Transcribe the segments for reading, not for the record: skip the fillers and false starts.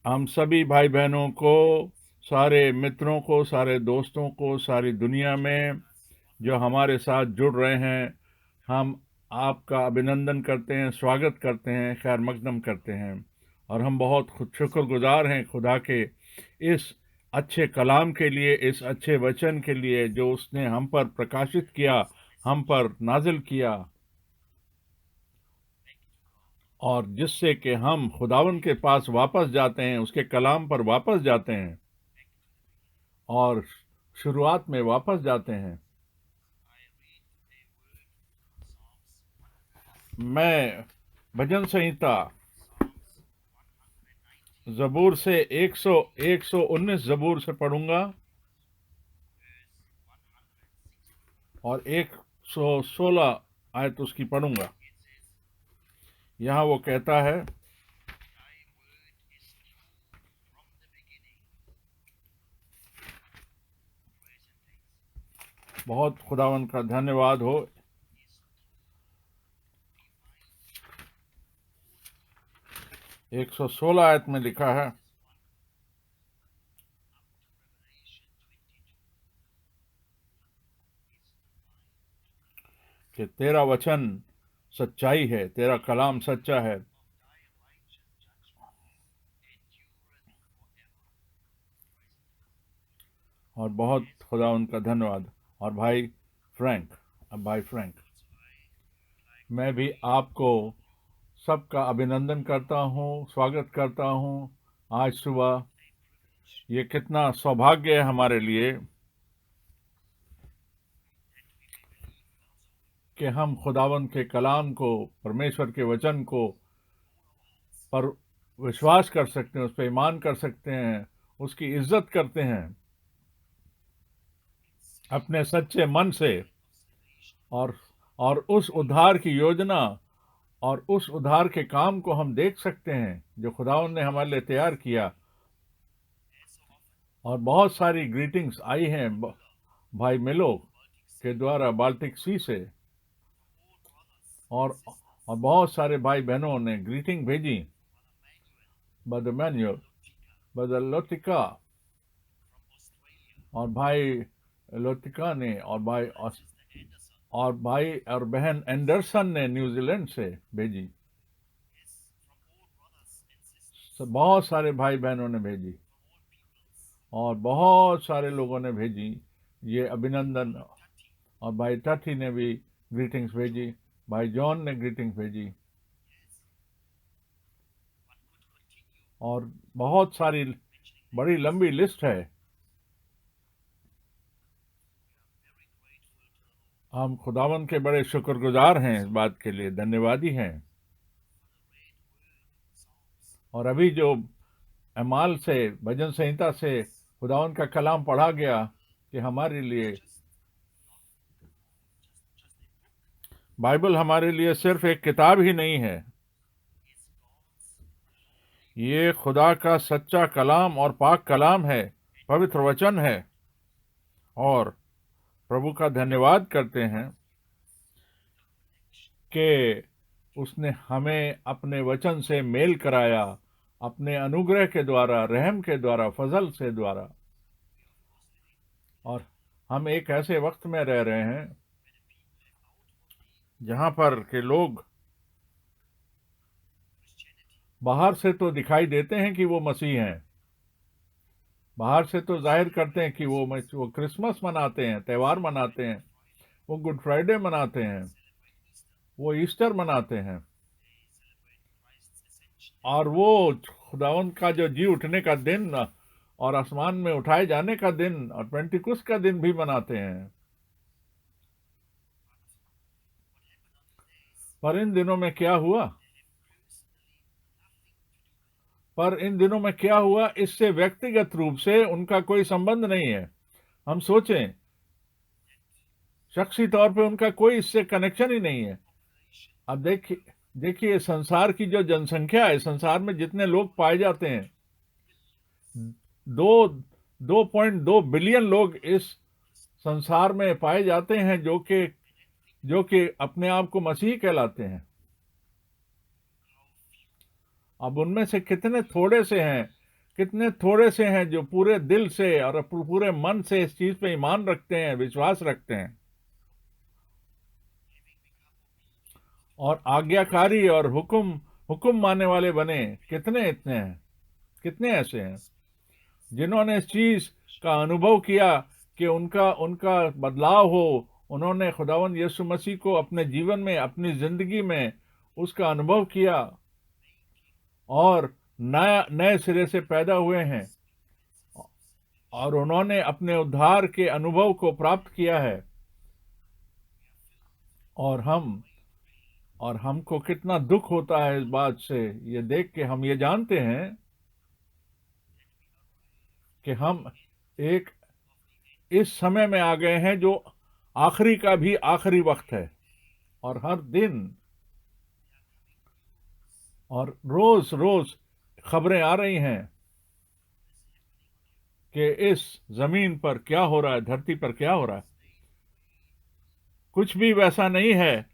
हम सभी भाई बहनों को, सारे मित्रों को, सारे दोस्तों को, सारी दुनिया में जो हमारे साथ जुड़ रहे हैं, हम आपका अभिनंदन करते हैं, स्वागत करते हैं, खैर मकदम करते हैं। और हम बहुत शुक्रगुजार हैं खुदा के इस अच्छे कलाम के लिए, इस अच्छे वचन के लिए जो उसने हम पर प्रकाशित किया, हम पर नाजिल किया, और जिससे कि हम खुदावन के पास वापस जाते हैं, उसके कलाम पर वापस जाते हैं और शुरुआत में वापस जाते हैं। मैं भजन संहिता जबूर से 119 जबूर से पढ़ूंगा और 116 आयत उसकी पढ़ूंगा। यहाँ वो कहता है, बहुत खुदावन का धन्यवाद हो। 116 आयत में लिखा है कि तेरा वचन सच्चाई है, तेरा कलाम सच्चा है। और बहुत खुदा उनका धन्यवाद। और भाई फ्रैंक, मैं भी आपको सबका अभिनंदन करता हूँ, स्वागत करता हूँ। आज सुबह ये कितना सौभाग्य है हमारे लिए कि हम खुदावंद के कलाम को, परमेश्वर के वचन को पर विश्वास कर सकते हैं, उस पर ईमान कर सकते हैं, उसकी इज्जत करते हैं अपने सच्चे मन से। और और उस उद्धार की योजना और उस उद्धार के काम को हम देख सकते हैं जो खुदावंद ने हमारे लिए तैयार किया। और बहुत सारी ग्रीटिंग्स आई हैं भाई मिलो के द्वारा बाल्टिक सी से, और बहुत सारे भाई बहनों ने ग्रीटिंग भेजी। ब्रदर मैनुअल, ब्रदर लोटिका, और भाई लोटिका ने, और भाई और बहन एंडरसन ने न्यूजीलैंड से भेजी। बहुत सारे भाई बहनों ने भेजी और बहुत सारे लोगों ने भेजी ये अभिनंदन। और भाई टाठी ने भी ग्रीटिंग्स भेजी, भाई जॉन ने ग्रीटिंग्स भेजी, और बहुत सारी बड़ी लंबी लिस्ट है। हम खुदावन के बड़े शुक्रगुजार हैं, इस बात के लिए धन्यवादी हैं। और अभी जो अमाल से, भजन संहिता से खुदावन का कलाम पढ़ा गया कि हमारे लिए बाइबल हमारे लिए सिर्फ एक किताब ही नहीं है, ये खुदा का सच्चा कलाम और पाक कलाम है, पवित्र वचन है। और प्रभु का धन्यवाद करते हैं कि उसने हमें अपने वचन से मेल कराया, अपने अनुग्रह के द्वारा, रहम के द्वारा, फजल से द्वारा। और हम एक ऐसे वक्त में रह रहे हैं जहां पर के लोग बाहर से तो दिखाई देते हैं कि वो मसीह हैं, बाहर से तो जाहिर करते हैं कि वो क्रिसमस मनाते हैं, त्यौहार मनाते हैं, वो गुड फ्राइडे मनाते हैं, वो ईस्टर मनाते हैं, और वो खुदावंद का जो जी उठने का दिन और आसमान में उठाए जाने का दिन और पेंटिकुस्त का दिन भी मनाते हैं। पर इन दिनों में क्या हुआ? इससे व्यक्तिगत रूप से उनका कोई संबंध नहीं है। हम सोचें, शख्सी तौर पे उनका कोई इससे कनेक्शन ही नहीं है। अब देखिए संसार की जो जनसंख्या है, संसार में जितने लोग पाए जाते हैं, 2.2 बिलियन लोग इस संसार में पाए जाते हैं जो कि अपने आप को मसीह कहलाते हैं। अब उनमें से कितने थोड़े से हैं कितने थोड़े से हैं जो पूरे दिल से और पूरे मन से इस चीज पे ईमान रखते हैं, विश्वास रखते हैं और आज्ञाकारी और हुक्म हुक्म मानने वाले बने। कितने इतने हैं, कितने ऐसे हैं जिन्होंने इस चीज का अनुभव किया कि उनका उनका बदलाव हो, उन्होंने खुदावंद यीशु मसीह को अपने जीवन में, अपनी जिंदगी में उसका अनुभव किया और नया नए सिरे से पैदा हुए हैं और उन्होंने अपने उद्धार के अनुभव को प्राप्त किया है। और हमको कितना दुख होता है इस बात से ये देख के। हम ये जानते हैं कि हम एक इस समय में आ गए हैं जो आखिरी का भी आखिरी वक्त है और हर दिन और रोज रोज खबरें आ रही हैं कि इस जमीन पर क्या हो रहा है, धरती पर क्या हो रहा है। कुछ भी वैसा नहीं है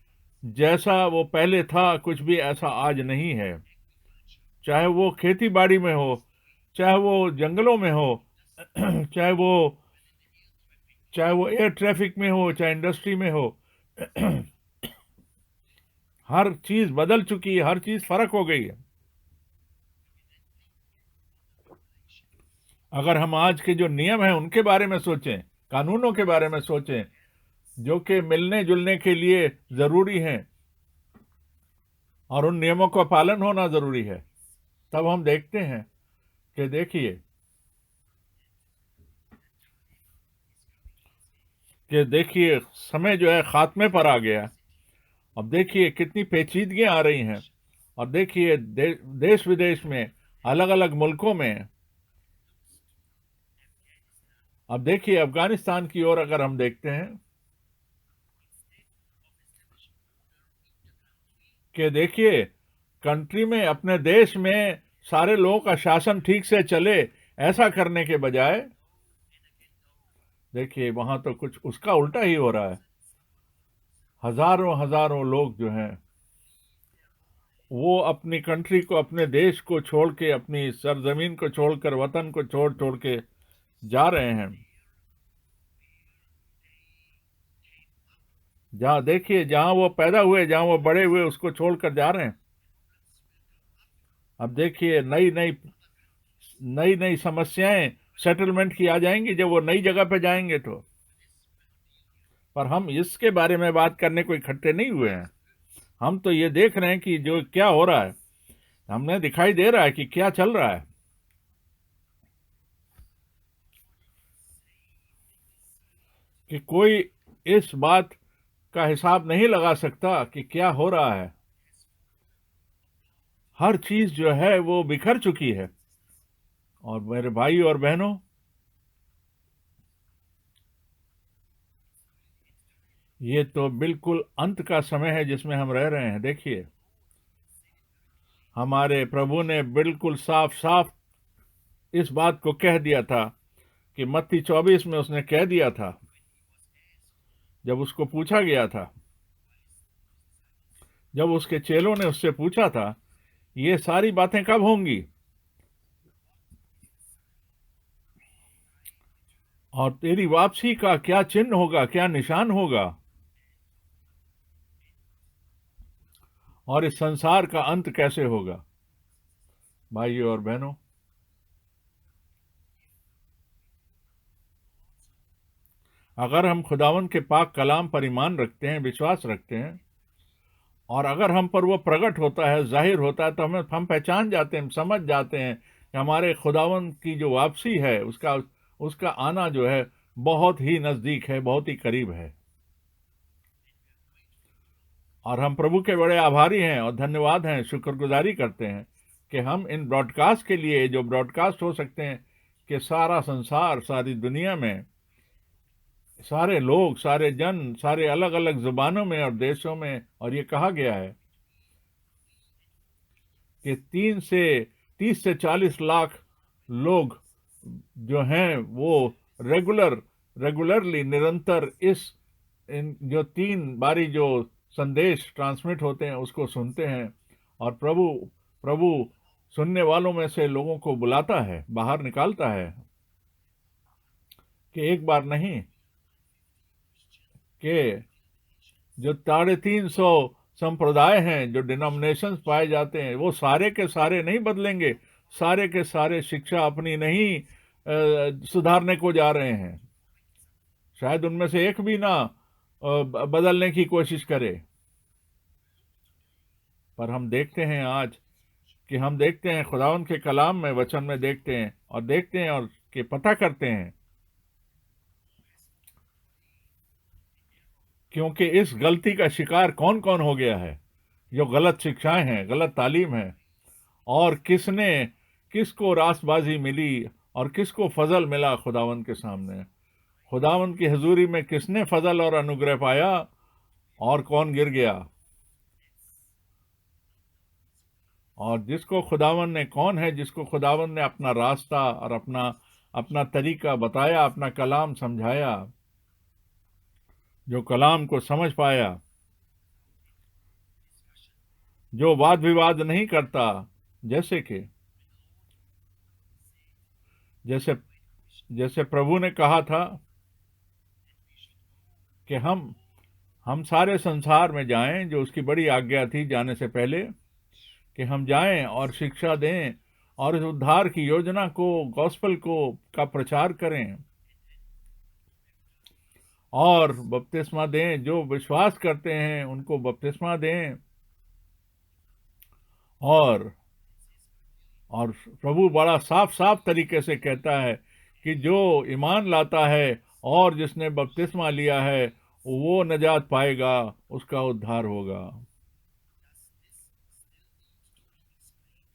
जैसा वो पहले था, कुछ भी ऐसा आज नहीं है। चाहे वो खेती बाड़ी में हो, चाहे वो जंगलों में हो, चाहे वो एयर ट्रैफिक में हो, चाहे इंडस्ट्री में हो, हर चीज बदल चुकी है, हर चीज फर्क हो गई है। अगर हम आज के जो नियम हैं उनके बारे में सोचें, कानूनों के बारे में सोचें जो कि मिलने जुलने के लिए जरूरी हैं और उन नियमों का पालन होना जरूरी है, तब हम देखते हैं कि देखिए समय जो है खात्मे पर आ गया। अब देखिए कितनी पेचीदगियां आ रही हैं और देखिए देश विदेश में, अलग अलग मुल्कों में। अब देखिए अफगानिस्तान की ओर अगर हम देखते हैं कि देखिए कंट्री में, अपने देश में सारे लोगों का शासन ठीक से चले, ऐसा करने के बजाय देखिए वहां तो कुछ उसका उल्टा ही हो रहा है। हजारों हजारों लोग जो हैं वो अपनी कंट्री को, अपने देश को छोड़ के, अपनी सरजमीन को छोड़कर, वतन को छोड़ छोड़ के जा रहे हैं। जहां देखिए, जहां वो पैदा हुए, जहां वो बड़े हुए, उसको छोड़कर जा रहे हैं। अब देखिए नई नई नई नई समस्याएं सेटलमेंट की आ जाएंगी जब वो नई जगह पे जाएंगे तो। पर हम इसके बारे में बात करने को इकट्ठे नहीं हुए हैं। हम तो ये देख रहे हैं कि जो क्या हो रहा है, हमें दिखाई दे रहा है कि क्या चल रहा है। कि कोई इस बात का हिसाब नहीं लगा सकता कि क्या हो रहा है। हर चीज जो है वो बिखर चुकी है। और मेरे भाई और बहनों, ये तो बिल्कुल अंत का समय है जिसमें हम रह रहे हैं। देखिए हमारे प्रभु ने बिल्कुल साफ साफ इस बात को कह दिया था कि मत्ती 24 में उसने कह दिया था, जब उसको पूछा गया था, जब उसके चेलों ने उससे पूछा था ये सारी बातें कब होंगी और तेरी वापसी का क्या चिन्ह होगा, क्या निशान होगा, और इस संसार का अंत कैसे होगा। भाइयों और बहनों, अगर हम खुदावन के पाक कलाम पर ईमान रखते हैं, विश्वास रखते हैं, और अगर हम पर वो प्रकट होता है, जाहिर होता है, तो हम पहचान जाते हैं, हम समझ जाते हैं कि हमारे खुदावन की जो वापसी है, उसका उसका आना जो है बहुत ही नजदीक है, बहुत ही करीब है। और हम प्रभु के बड़े आभारी हैं और धन्यवाद हैं, शुक्रगुजारी करते हैं कि हम इन ब्रॉडकास्ट के लिए, जो ब्रॉडकास्ट हो सकते हैं कि सारा संसार, सारी दुनिया में सारे लोग, सारे जन, सारे अलग अलग जुबानों में और देशों में। और ये कहा गया है कि 30 से 40 लाख लोग जो हैं वो रेगुलरली, निरंतर इन जो 3 बारी जो संदेश ट्रांसमिट होते हैं उसको सुनते हैं और प्रभु प्रभु सुनने वालों में से लोगों को बुलाता है, बाहर निकालता है, कि एक बार नहीं, कि जो 350 संप्रदाय हैं, जो डिनोमिनेशंस पाए जाते हैं, वो सारे के सारे नहीं बदलेंगे, सारे के सारे शिक्षा अपनी नहीं सुधारने को जा रहे हैं। शायद उनमें से एक भी ना बदलने की कोशिश करे। पर हम देखते हैं आज कि हम देखते हैं खुदावंद के कलाम में, वचन में देखते हैं और कि पता करते हैं, क्योंकि इस गलती का शिकार कौन कौन हो गया है, जो गलत शिक्षाएं हैं, गलत तालीम है, और किसको रास्तबाजी मिली और किसको फजल मिला खुदावंद के सामने। खुदावंद की हजूरी में किसने फजल और अनुग्रह पाया और कौन गिर गया। और कौन है जिसको खुदावंद ने अपना रास्ता और अपना तरीका बताया, अपना कलाम समझाया, जो कलाम को समझ पाया, जो वाद विवाद नहीं करता, जैसे प्रभु ने कहा था कि हम सारे संसार में जाएं, जो उसकी बड़ी आज्ञा थी जाने से पहले, कि हम जाएं और शिक्षा दें और इस उद्धार की योजना को, गॉस्पेल को का प्रचार करें और बपतिस्मा दें। जो विश्वास करते हैं उनको बपतिस्मा दें। और प्रभु बड़ा साफ साफ तरीके से कहता है कि जो ईमान लाता है और जिसने बपतिस्मा लिया है वो नजात पाएगा, उसका उद्धार होगा।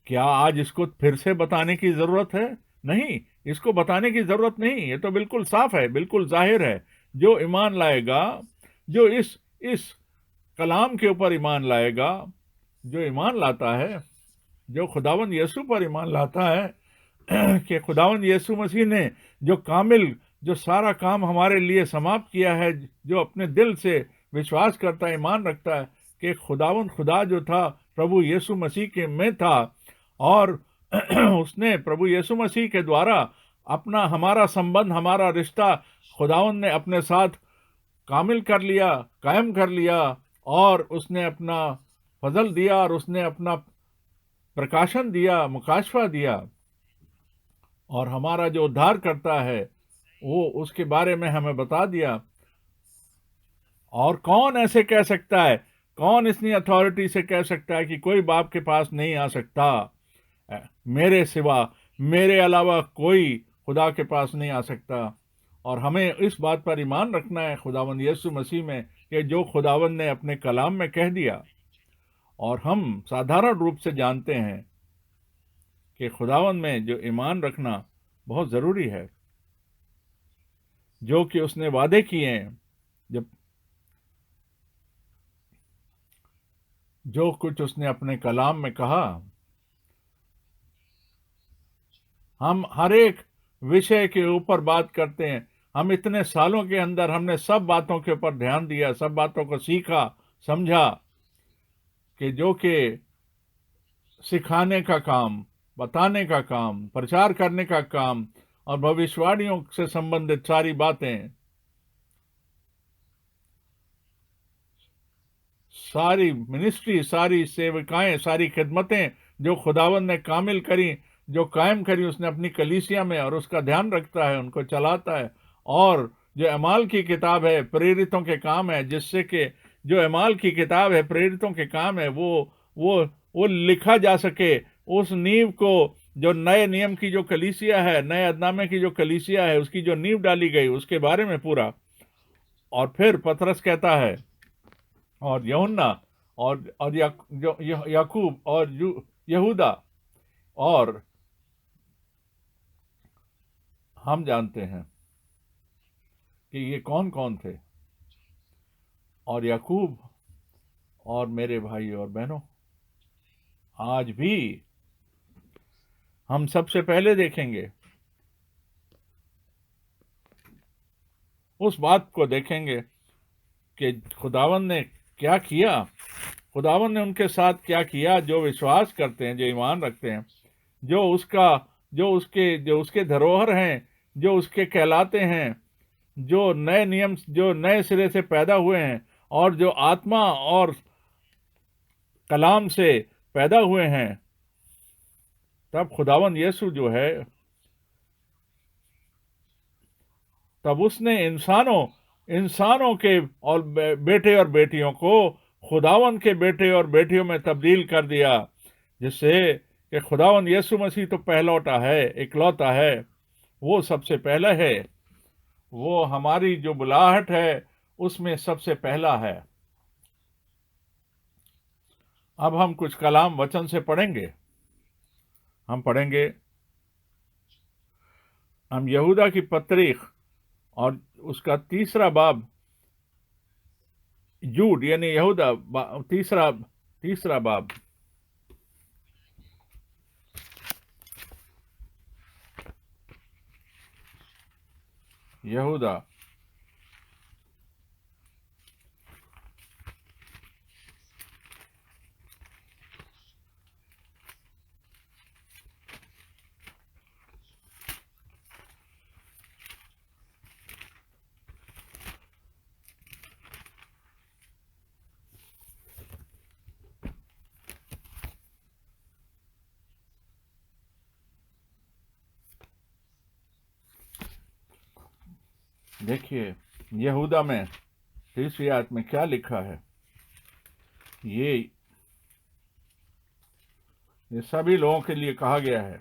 क्या आज इसको फिर से बताने की जरूरत है? नहीं, इसको बताने की जरूरत नहीं। ये तो बिल्कुल साफ है, बिल्कुल जाहिर है। जो ईमान लाएगा, जो इस कलाम के ऊपर ईमान लाएगा, जो ईमान लाता है, जो खुदावंद यीशु पर ईमान लाता है कि खुदावंद यीशु मसीह ने जो सारा काम हमारे लिए समाप्त किया है, जो अपने दिल से विश्वास करता है, ईमान रखता है कि खुदावंद खुदा जो था प्रभु यीशु मसीह के में था, और उसने प्रभु यीशु मसीह के द्वारा हमारा संबंध, हमारा रिश्ता खुदावंद ने अपने साथ कामिल कर लिया, कायम कर लिया, और उसने अपना फजल दिया और उसने अपना प्रकाशन दिया, मुकाशफा दिया, और हमारा जो उद्धार करता है वो उसके बारे में हमें बता दिया। और कौन ऐसे कह सकता है, कौन इतनी अथॉरिटी से कह सकता है कि कोई बाप के पास नहीं आ सकता? मेरे सिवा, मेरे अलावा कोई खुदा के पास नहीं आ सकता। और हमें इस बात पर ईमान रखना है खुदावंद यीशु मसीह में, कि जो खुदावंद ने अपने कलाम में कह दिया, और हम साधारण रूप से जानते हैं कि खुदावंद में जो ईमान रखना बहुत जरूरी है, जो कि उसने वादे किए हैं, जो कुछ उसने अपने कलाम में कहा। हम हर एक विषय के ऊपर बात करते हैं। हम इतने सालों के अंदर हमने सब बातों के ऊपर ध्यान दिया, सब बातों को सीखा, समझा, कि जो कि सिखाने का काम, बताने का काम, प्रचार करने का काम, और भविष्यवाणियों से संबंधित सारी बातें, सारी मिनिस्ट्री, सारी सेविकाएं, सारी खिदमतें जो खुदावंद ने कामिल करी, जो कायम करी उसने अपनी कलीसिया में, और उसका ध्यान रखता है, उनको चलाता है। और जो अमाल की किताब है, प्रेरितों के काम है, जिससे कि जो अमाल की किताब है, प्रेरितों के काम है, वो लिखा जा सके। उस नींव को, जो नए नियम की जो कलीसिया है, नए अदनामे की जो कलीसिया है, उसकी जो नींव डाली गई, उसके बारे में पूरा। और फिर पतरस कहता है, और यूहन्ना, और याकूब और यहूदा, और हम जानते हैं कि ये कौन कौन थे। और याकूब और मेरे भाई और बहनों, आज भी हम सबसे पहले देखेंगे, उस बात को देखेंगे कि खुदावंद ने क्या किया, खुदावंद ने उनके साथ क्या किया, जो विश्वास करते हैं, जो ईमान रखते हैं। जो उसके धरोहर हैं, जो उसके कहलाते हैं, जो नए नियम, जो नए सिरे से पैदा हुए हैं और जो आत्मा और कलाम से पैदा हुए हैं, तब खुदावंद यीशु जो है, तब उसने इंसानों के और बेटे और बेटियों को खुदावंद के बेटे और बेटियों में तब्दील कर दिया, जिससे कि खुदावंद यीशु मसीह तो पहलौटा है, इकलौता है, वो सबसे पहला है, वो हमारी जो बुलाहट है उसमें सबसे पहला है। अब हम कुछ कलाम वचन से पढ़ेंगे। हम पढ़ेंगे, हम यहूदा की पत्रिक और उसका तीसरा बाब, जूड यानी यहूदा, तीसरा बाब, यहूदा देखिए यहूदा में 30वीं आयत में क्या लिखा है। ये सभी लोगों के लिए कहा गया है।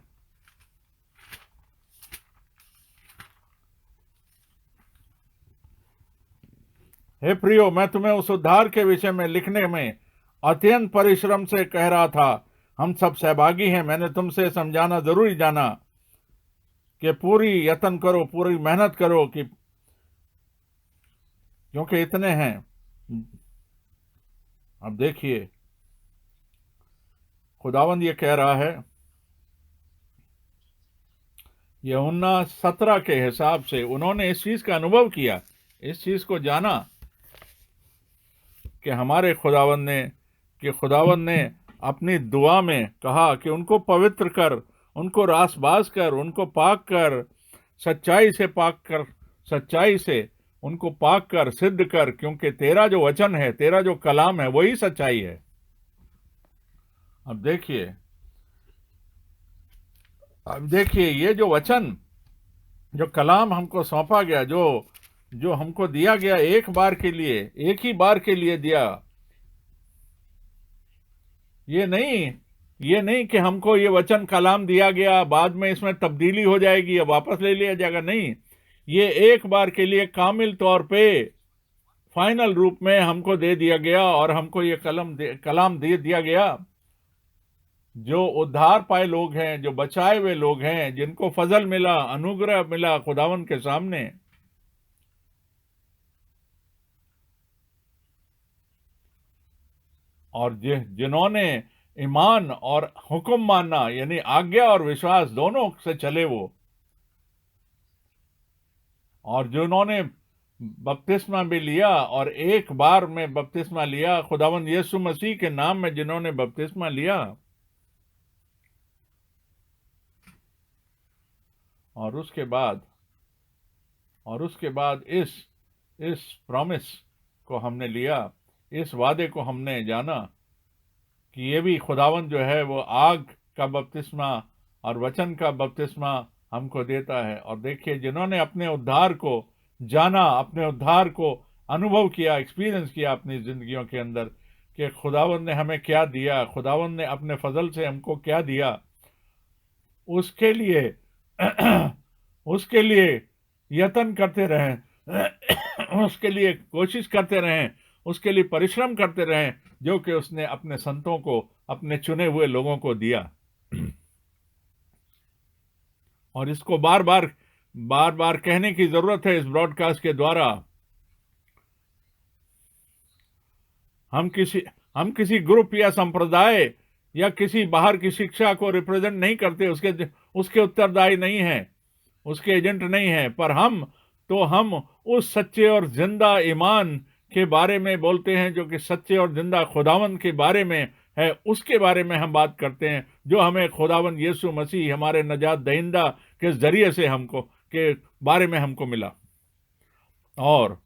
हे प्रियो, मैं तुम्हें उस उद्धार के विषय में लिखने में अत्यंत परिश्रम से कह रहा था, हम सब सहभागी हैं। मैंने तुमसे समझाना जरूरी जाना कि पूरी यत्न करो, पूरी मेहनत करो, कि क्योंकि इतने हैं। अब देखिए खुदावंद ये कह रहा है, यूहन्ना 17 के हिसाब से उन्होंने इस चीज का अनुभव किया, इस चीज को जाना कि हमारे खुदावंद ने अपनी दुआ में कहा कि उनको पवित्र कर, उनको रासबाज कर, उनको पाक कर, सच्चाई से उनको पाक कर, सिद्ध कर, क्योंकि तेरा जो वचन है, तेरा जो कलाम है, वही सच्चाई है। अब देखिए ये जो वचन, जो कलाम हमको सौंपा गया, जो हमको दिया गया एक ही बार के लिए दिया। ये नहीं कि हमको ये वचन कलाम दिया गया, बाद में इसमें तब्दीली हो जाएगी या वापस ले लिया जाएगा। नहीं, ये एक बार के लिए कामिल तौर पे फाइनल रूप में हमको दे दिया गया, और हमको ये कलाम दे दिया गया। जो उद्धार पाए लोग हैं, जो बचाए हुए लोग हैं, जिनको फजल मिला, अनुग्रह मिला खुदावन के सामने, और जिन्होंने ईमान और हुक्म मानना, यानी आज्ञा और विश्वास दोनों से चले वो, और जिन्होंने बपतिस्मा भी लिया और एक बार में बपतिस्मा लिया, खुदावंद यीशु मसीह के नाम में जिन्होंने बपतिस्मा लिया, और उसके बाद इस प्रॉमिस को हमने लिया, इस वादे को हमने जाना कि ये भी खुदावंद जो है वो आग का बपतिस्मा और वचन का बपतिस्मा हमको देता है। और देखिए, जिन्होंने अपने उद्धार को जाना, अपने उद्धार को अनुभव किया, एक्सपीरियंस किया अपनी जिंदगियों के अंदर कि खुदावंद ने हमें क्या दिया, खुदावंद ने अपने फजल से हमको क्या दिया, उसके लिए यत्न करते रहें, उसके लिए कोशिश करते रहें, उसके लिए परिश्रम करते रहें, जो कि उसने अपने संतों को, अपने चुने हुए लोगों को दिया। और इसको बार बार कहने की जरूरत है इस ब्रॉडकास्ट के द्वारा। हम किसी ग्रुप या संप्रदाय या किसी बाहर की शिक्षा को रिप्रेजेंट नहीं करते, उसके उत्तरदायी नहीं है, उसके एजेंट नहीं है, पर हम उस सच्चे और जिंदा ईमान के बारे में बोलते हैं, जो कि सच्चे और जिंदा खुदावंद के बारे में है उसके बारे में हम बात करते हैं, जो हमें खुदावंद यीशु मसीह हमारे नजात दहिंदा के जरिए से हमको के बारे में हमको मिला। और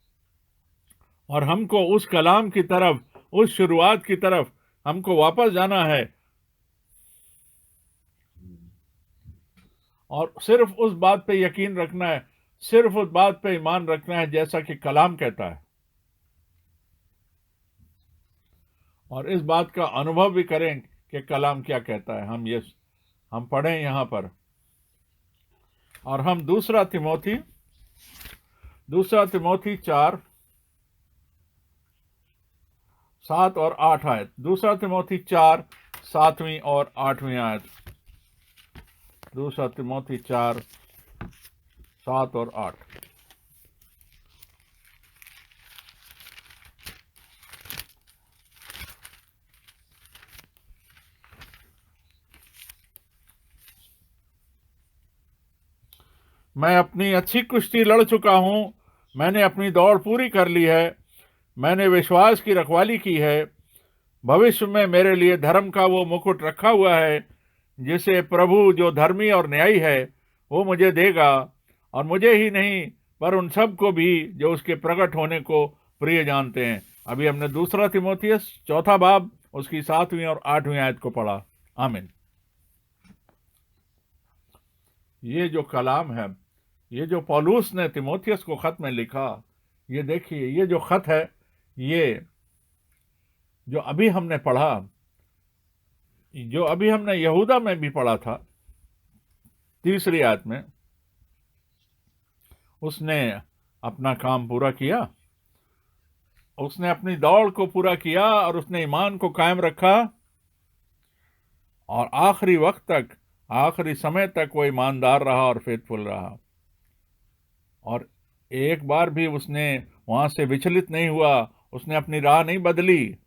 हमको उस कलाम की तरफ, उस शुरुआत की तरफ हमको वापस जाना है और सिर्फ उस बात पे यकीन रखना है, सिर्फ उस बात पे ईमान रखना है जैसा कि कलाम कहता है, और इस बात का अनुभव भी करें कि कलाम क्या कहता है। हम पढ़ें यहाँ पर, और हम दूसरा तिमोथी 4:7 और 8 आयत, दूसरा तिमोथी 4 7वीं और 8वीं आयत, दूसरा तिमोथी 4 7 और 8। मैं अपनी अच्छी कुश्ती लड़ चुका हूं, मैंने अपनी दौड़ पूरी कर ली है, मैंने विश्वास की रखवाली की है। भविष्य में मेरे लिए धर्म का वो मुकुट रखा हुआ है, जिसे प्रभु जो धर्मी और न्यायी है वो मुझे देगा, और मुझे ही नहीं पर उन सब को भी जो उसके प्रकट होने को प्रिय जानते हैं। अभी हमने दूसरा तिमोथियस 4 बाब उसकी 7वीं और 8वीं आयत को पढ़ा। आमीन। ये जो कलाम है, ये जो पौलुस ने तिमोथियस को खत में लिखा, ये देखिए, ये जो खत है, ये जो अभी हमने पढ़ा, जो अभी हमने यहूदा में भी पढ़ा था 3री आयत में, उसने अपना काम पूरा किया, उसने अपनी दौड़ को पूरा किया, और उसने ईमान को कायम रखा, और आखिरी वक्त तक, आखिरी समय तक वो ईमानदार रहा और फेथफुल रहा, और एक बार भी उसने वहां से विचलित नहीं हुआ, उसने अपनी राह नहीं बदली,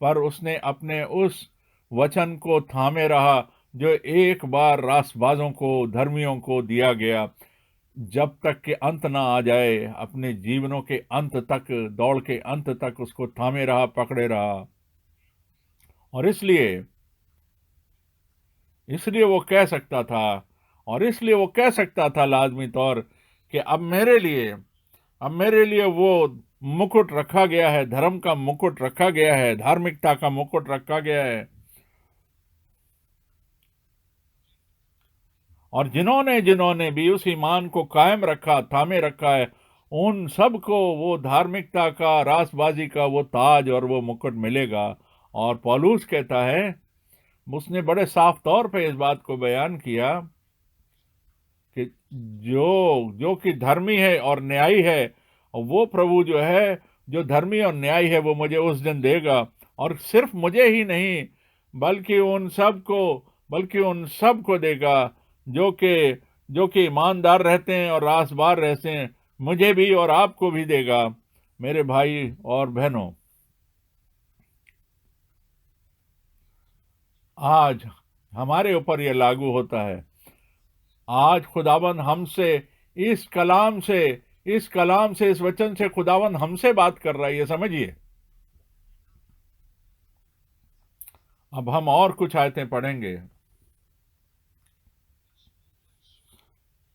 पर उसने अपने उस वचन को थामे रहा जो एक बार रासबाजों को, धर्मियों को दिया गया, जब तक कि अंत ना आ जाए, अपने जीवनों के अंत तक, दौड़ के अंत तक उसको थामे रहा, पकड़े रहा। और इसलिए वो कह सकता था, लाजमी तौर कि अब मेरे लिए वो मुकुट रखा गया है, धर्म का मुकुट रखा गया है, धार्मिकता का मुकुट रखा गया है, और जिन्होंने भी उस ईमान को कायम रखा, थामे रखा है, उन सब को वो धार्मिकता का, रासबाजी का वो ताज और वो मुकुट मिलेगा। और पौलुस कहता है, उसने बड़े साफ तौर पे इस बात को बयान किया कि जो कि धर्मी है और न्यायी है, वो प्रभु जो है, जो धर्मी और न्यायी है, वो मुझे उस दिन देगा, और सिर्फ मुझे ही नहीं बल्कि उन सब को देगा जो कि ईमानदार रहते हैं और रासबार रहते हैं, मुझे भी और आपको भी देगा। मेरे भाई और बहनों, आज हमारे ऊपर यह लागू होता है। आज खुदावन हमसे इस कलाम से, इस वचन से खुदावन हमसे बात कर रहा है, ये समझिए। अब हम और कुछ आयतें पढ़ेंगे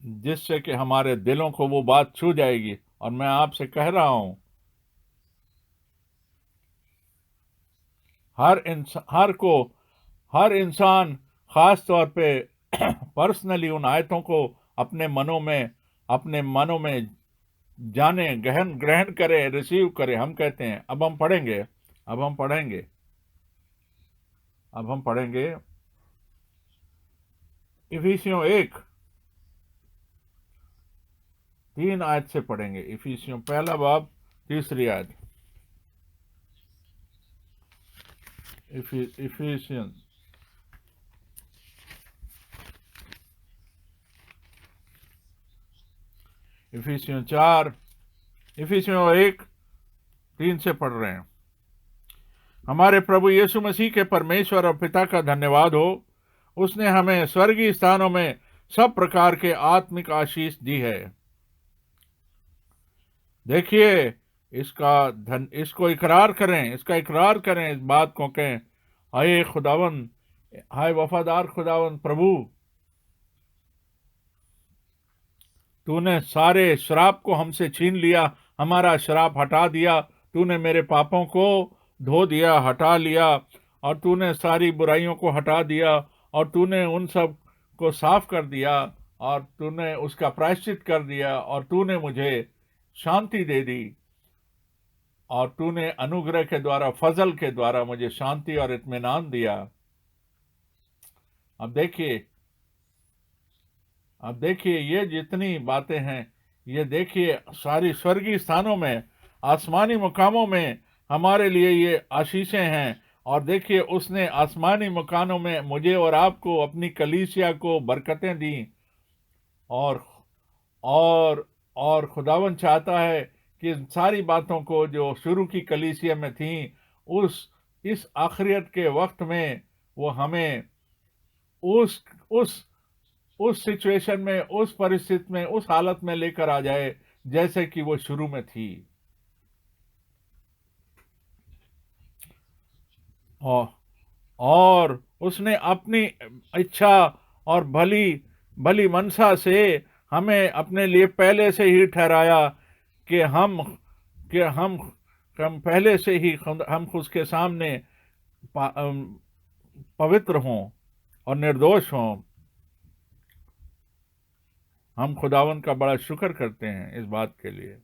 जिससे कि हमारे दिलों को वो बात छू जाएगी। और मैं आपसे कह रहा हूं, हर इंसान खास तौर पे पर्सनली उन आयतों को अपने मनों में जाने, ग्रहण करे, रिसीव करे। हम कहते हैं, अब हम पढ़ेंगे इफिसियों 1:3 आयत से पढ़ेंगे। इफिसियों 1 बाब 3री आयत। इफिसियों 1:3 से पढ़ रहे हैं। हमारे प्रभु यीशु मसीह के परमेश्वर और पिता का धन्यवाद हो, उसने हमें स्वर्गीय स्थानों में सब प्रकार के आत्मिक आशीष दी है। देखिए, इसको इकरार करें, इसका इकरार करें, इस बात को कहें, हाय खुदावन, हाय वफादार खुदावन प्रभु, तूने सारे श्राप को हमसे छीन लिया, हमारा श्राप हटा दिया, तूने मेरे पापों को धो दिया, हटा लिया, और तूने सारी बुराइयों को हटा दिया, और तूने उन सब को साफ कर दिया, और तूने उसका प्रायश्चित कर दिया, और तूने मुझे शांति दे दी, और तूने अनुग्रह के द्वारा, फजल के द्वारा मुझे शांति और इत्मीनान दिया। अब देखिए ये जितनी बातें हैं, ये देखिए सारी स्वर्गीय स्थानों में, आसमानी मुकामों में हमारे लिए ये आशीषें हैं। और देखिए उसने आसमानी मुकामों में मुझे और आपको, अपनी कलीसिया को बरकतें दी। और और और खुदावन चाहता है कि इन सारी बातों को जो शुरू की कलीसिया में थी, इस आखिरियत के वक्त में वो हमें उस उस उस सिचुएशन में, उस परिस्थिति में, उस हालत में लेकर आ जाए जैसे कि वो शुरू में थी। और उसने अपनी इच्छा और भली भली मनसा से हमें अपने लिए पहले से ही ठहराया कि हम पहले से ही हम उसके सामने पवित्र हों और निर्दोष हों। हम खुदावन का बड़ा शुक्र करते हैं इस बात के लिए।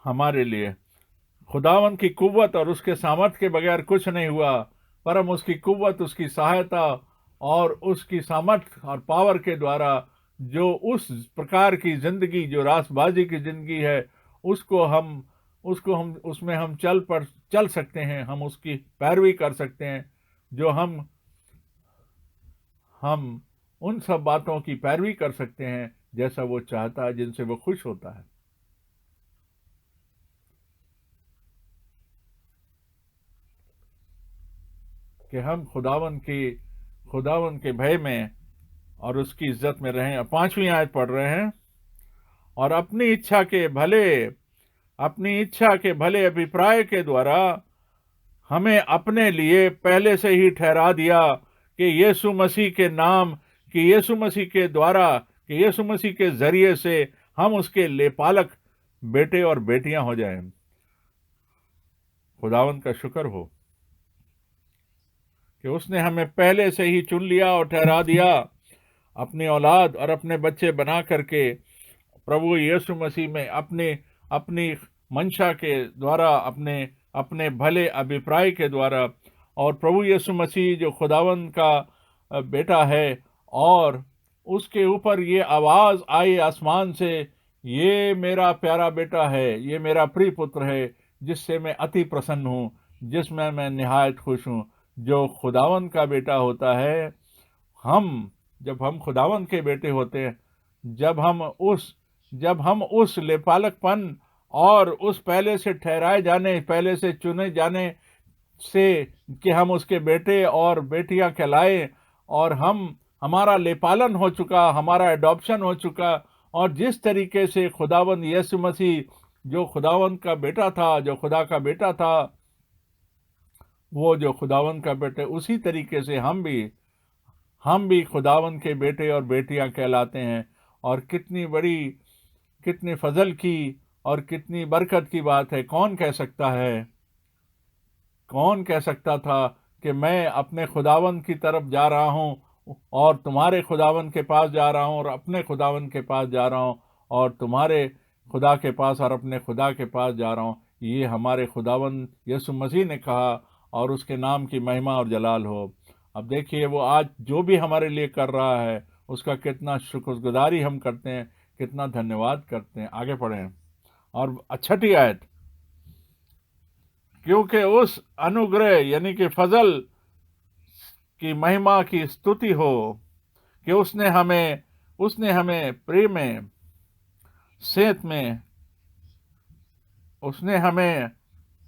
हमारे लिए खुदावन की कुव्वत और उसके सामर्थ के बगैर कुछ नहीं हुआ, पर हम उसकी कुव्वत, उसकी सहायता और उसकी सामर्थ और पावर के द्वारा जो उस प्रकार की जिंदगी, जो रासबाजी की जिंदगी है, उसको हम उसमें हम चल सकते हैं, हम उसकी पैरवी कर सकते हैं, जो हम उन सब बातों की पैरवी कर सकते हैं जैसा वो चाहता है, जिनसे वो खुश होता है। कि हम खुदावन के भय में और उसकी इज्जत में रहें। 5वीं आयत पढ़ रहे हैं। और अपनी इच्छा के भले अभिप्राय के द्वारा हमें अपने लिए पहले से ही ठहरा दिया कि यीशु मसीह के नाम, कि यीशु मसीह के द्वारा, कि यीशु मसीह के जरिए से हम उसके लेपालक बेटे और बेटियां हो जाएं। खुदावन का शुक्र हो कि उसने हमें पहले से ही चुन लिया और ठहरा दिया, अपनी औलाद और अपने बच्चे बना करके प्रभु यीशु मसीह में अपनी मंशा के द्वारा, अपने भले अभिप्राय के द्वारा। और प्रभु यीशु मसीह जो खुदावन का बेटा है, और उसके ऊपर ये आवाज आई आसमान से, ये मेरा प्यारा बेटा है, ये मेरा प्रिय पुत्र है, जिससे मैं अति प्रसन्न हूँ, जिसमें मैं निहायत खुश हूँ। जो खुदावन का बेटा होता है, जब हम खुदावन के बेटे होते हैं, जब हम उस लेपालकपन और उस पहले से ठहराए जाने, पहले से चुने जाने से कि हम उसके बेटे और बेटियां कहलाए, और हमारा लेपालन हो चुका, हमारा एडॉप्शन हो चुका। और जिस तरीके से खुदावन यीशु मसीह जो खुदावन का बेटा था, जो खुदा का बेटा था, वो जो खुदावन का बेटे, उसी तरीके से हम भी खुदावन के बेटे और बेटियां कहलाते हैं। और कितनी फजल की और कितनी बरकत की बात है। कौन कह सकता था कि मैं अपने खुदावन की तरफ जा रहा हूं, और तुम्हारे खुदावन के पास जा रहा हूं, और अपने खुदावन के पास जा रहा हूं, और तुम्हारे खुदा के पास और अपने खुदा के पास जा रहा हूं। ये हमारे खुदावन यीशु मसीह ने कहा, और उसके नाम की महिमा और जलाल हो। अब देखिए वो आज जो भी हमारे लिए कर रहा है, उसका कितना शुक्रगुजारी हम करते हैं, कितना धन्यवाद करते हैं। आगे पढ़ें। और 6ठी आयत, क्योंकि उस अनुग्रह यानी कि फजल की महिमा की स्तुति हो कि उसने हमें प्रेम में, सेत में, उसने हमें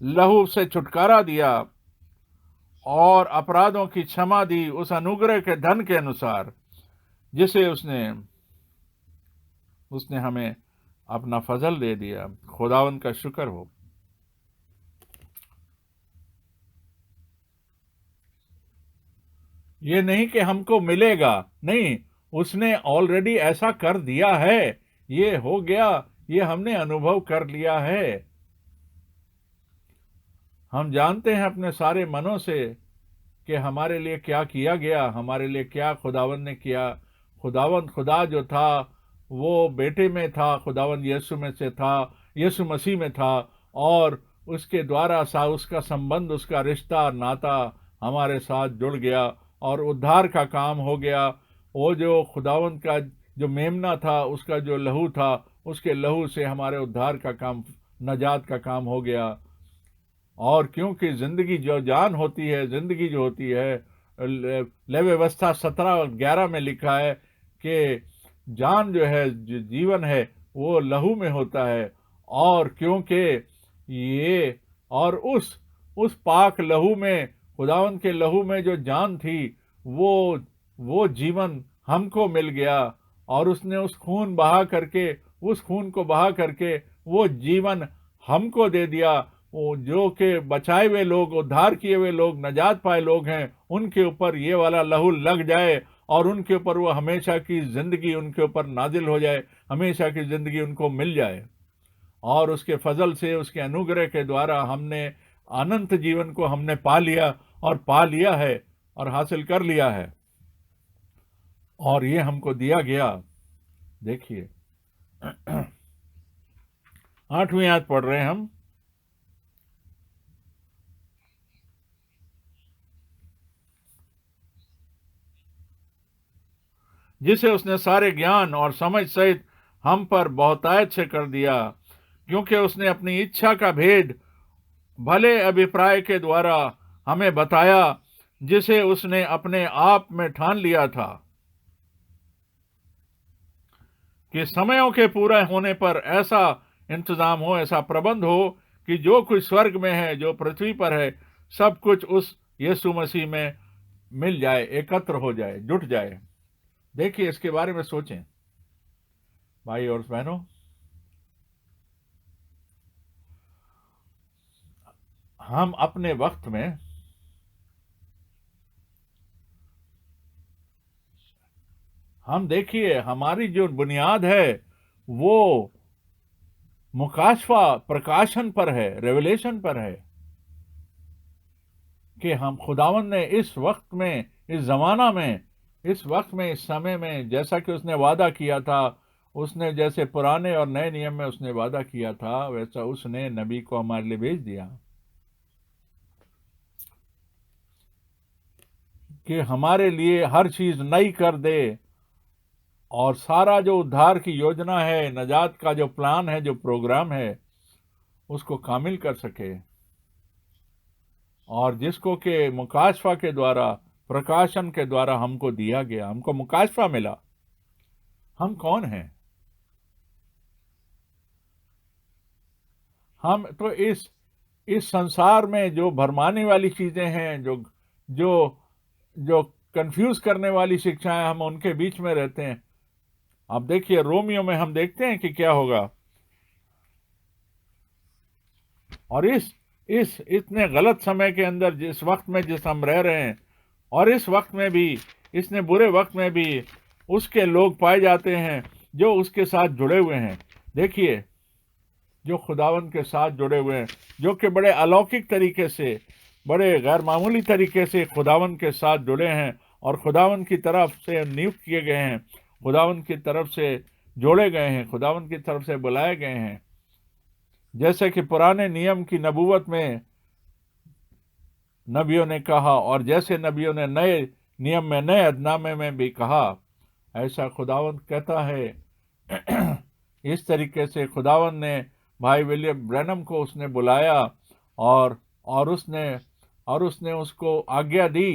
लहू से छुटकारा दिया और अपराधों की क्षमा दी, उस अनुग्रह के धन के अनुसार जिसे उसने उसने हमें अपना फजल दे दिया। खुदावन का शुक्र हो। ये नहीं कि हमको मिलेगा, नहीं, उसने ऑलरेडी ऐसा कर दिया है, ये हो गया, ये हमने अनुभव कर लिया है। हम जानते हैं अपने सारे मनों से कि हमारे लिए क्या किया गया, हमारे लिए क्या खुदावन ने किया। खुदावन खुदा जो था वो बेटे में था, खुदावन यीशु में से था, यीशु मसीह में था, और उसके द्वारा सा उसका संबंध, उसका रिश्ता, नाता हमारे साथ जुड़ गया और उद्धार का काम हो गया। वो जो खुदावन का जो मेमना था, उसका जो लहू था, उसके लहू से हमारे उद्धार का काम, नजात का काम हो गया। और क्योंकि जिंदगी जो जान होती है, जिंदगी जो होती है, लय व्यवस्था 17:11 में लिखा है कि जान जो है, जो जीवन है, वो लहू में होता है। और क्योंकि ये, और उस पाक लहू में, खुदावन के लहू में जो जान थी, वो जीवन हमको मिल गया। और उसने उस खून को बहा करके वो जीवन हमको दे दिया। वो जो के बचाए हुए लोग, उद्धार किए हुए लोग, नजात पाए लोग हैं, उनके ऊपर ये वाला लहू लग जाए और उनके ऊपर वो हमेशा की जिंदगी उनके ऊपर नाजिल हो जाए, हमेशा की जिंदगी उनको मिल जाए। और उसके फजल से, उसके अनुग्रह के द्वारा हमने अनंत जीवन को हमने पा लिया, और पा लिया है, और हासिल कर लिया है, और ये हमको दिया गया। देखिए 8वीं आयत पढ़ रहे हैं हम। जिसे उसने सारे ज्ञान और समझ सहित हम पर बहुतायत से कर दिया, क्योंकि उसने अपनी इच्छा का भेद भले अभिप्राय के द्वारा हमें बताया, जिसे उसने अपने आप में ठान लिया था कि समयों के पूरा होने पर ऐसा इंतजाम हो, ऐसा प्रबंध हो कि जो कुछ स्वर्ग में है, जो पृथ्वी पर है, सब कुछ उस यीशु मसीह में मिल जाए, एकत्र हो जाए, जुट जाए। देखिए, इसके बारे में सोचें भाई और बहनों। हम अपने वक्त में, हम देखिए, हमारी जो बुनियाद है वो मुकाशफा, प्रकाशन पर है, रेवलेशन पर है, कि हम खुदावन ने इस वक्त में, इस जमाना में, इस वक्त में, इस समय में, जैसा कि उसने वादा किया था, उसने जैसे पुराने और नए नियम में उसने वादा किया था, वैसा उसने नबी को हमारे लिए भेज दिया कि हमारे लिए हर चीज नई कर दे, और सारा जो उद्धार की योजना है, नजात का जो प्लान है, जो प्रोग्राम है, उसको कामिल कर सके। और जिसको के मुकाशफा के द्वारा, प्रकाशन के द्वारा हमको दिया गया, हमको मुकाशफा मिला। हम कौन हैं? हम तो इस संसार में जो भरमाने वाली चीजें हैं, जो जो जो कंफ्यूज करने वाली शिक्षाएं, हम उनके बीच में रहते हैं। अब देखिए, रोमियो में हम देखते हैं कि क्या होगा। और इस इतने गलत समय के अंदर, जिस वक्त में जिस हम रह रहे हैं, और इस वक्त में भी, इसने बुरे वक्त में भी उसके लोग पाए जाते हैं जो उसके साथ जुड़े हुए हैं। देखिए, जो खुदावन के साथ जुड़े हुए हैं, जो कि बड़े अलौकिक तरीके से, बड़े गैर मामूली तरीके से खुदावन के साथ जुड़े हैं, और खुदावन की तरफ से नियुक्त किए गए हैं, खुदावन की तरफ से जोड़े गए हैं, खुदावन की तरफ से बुलाए गए हैं। जैसे कि पुराने नियम की नबूवत में नबियों ने कहा, और जैसे नबियों ने नए नियम में, नए अदनामे में भी कहा, ऐसा खुदावंद कहता है। इस तरीके से खुदावंद ने भाई विलियम ब्रैनम को उसने बुलाया, और और उसने उसको आज्ञा दी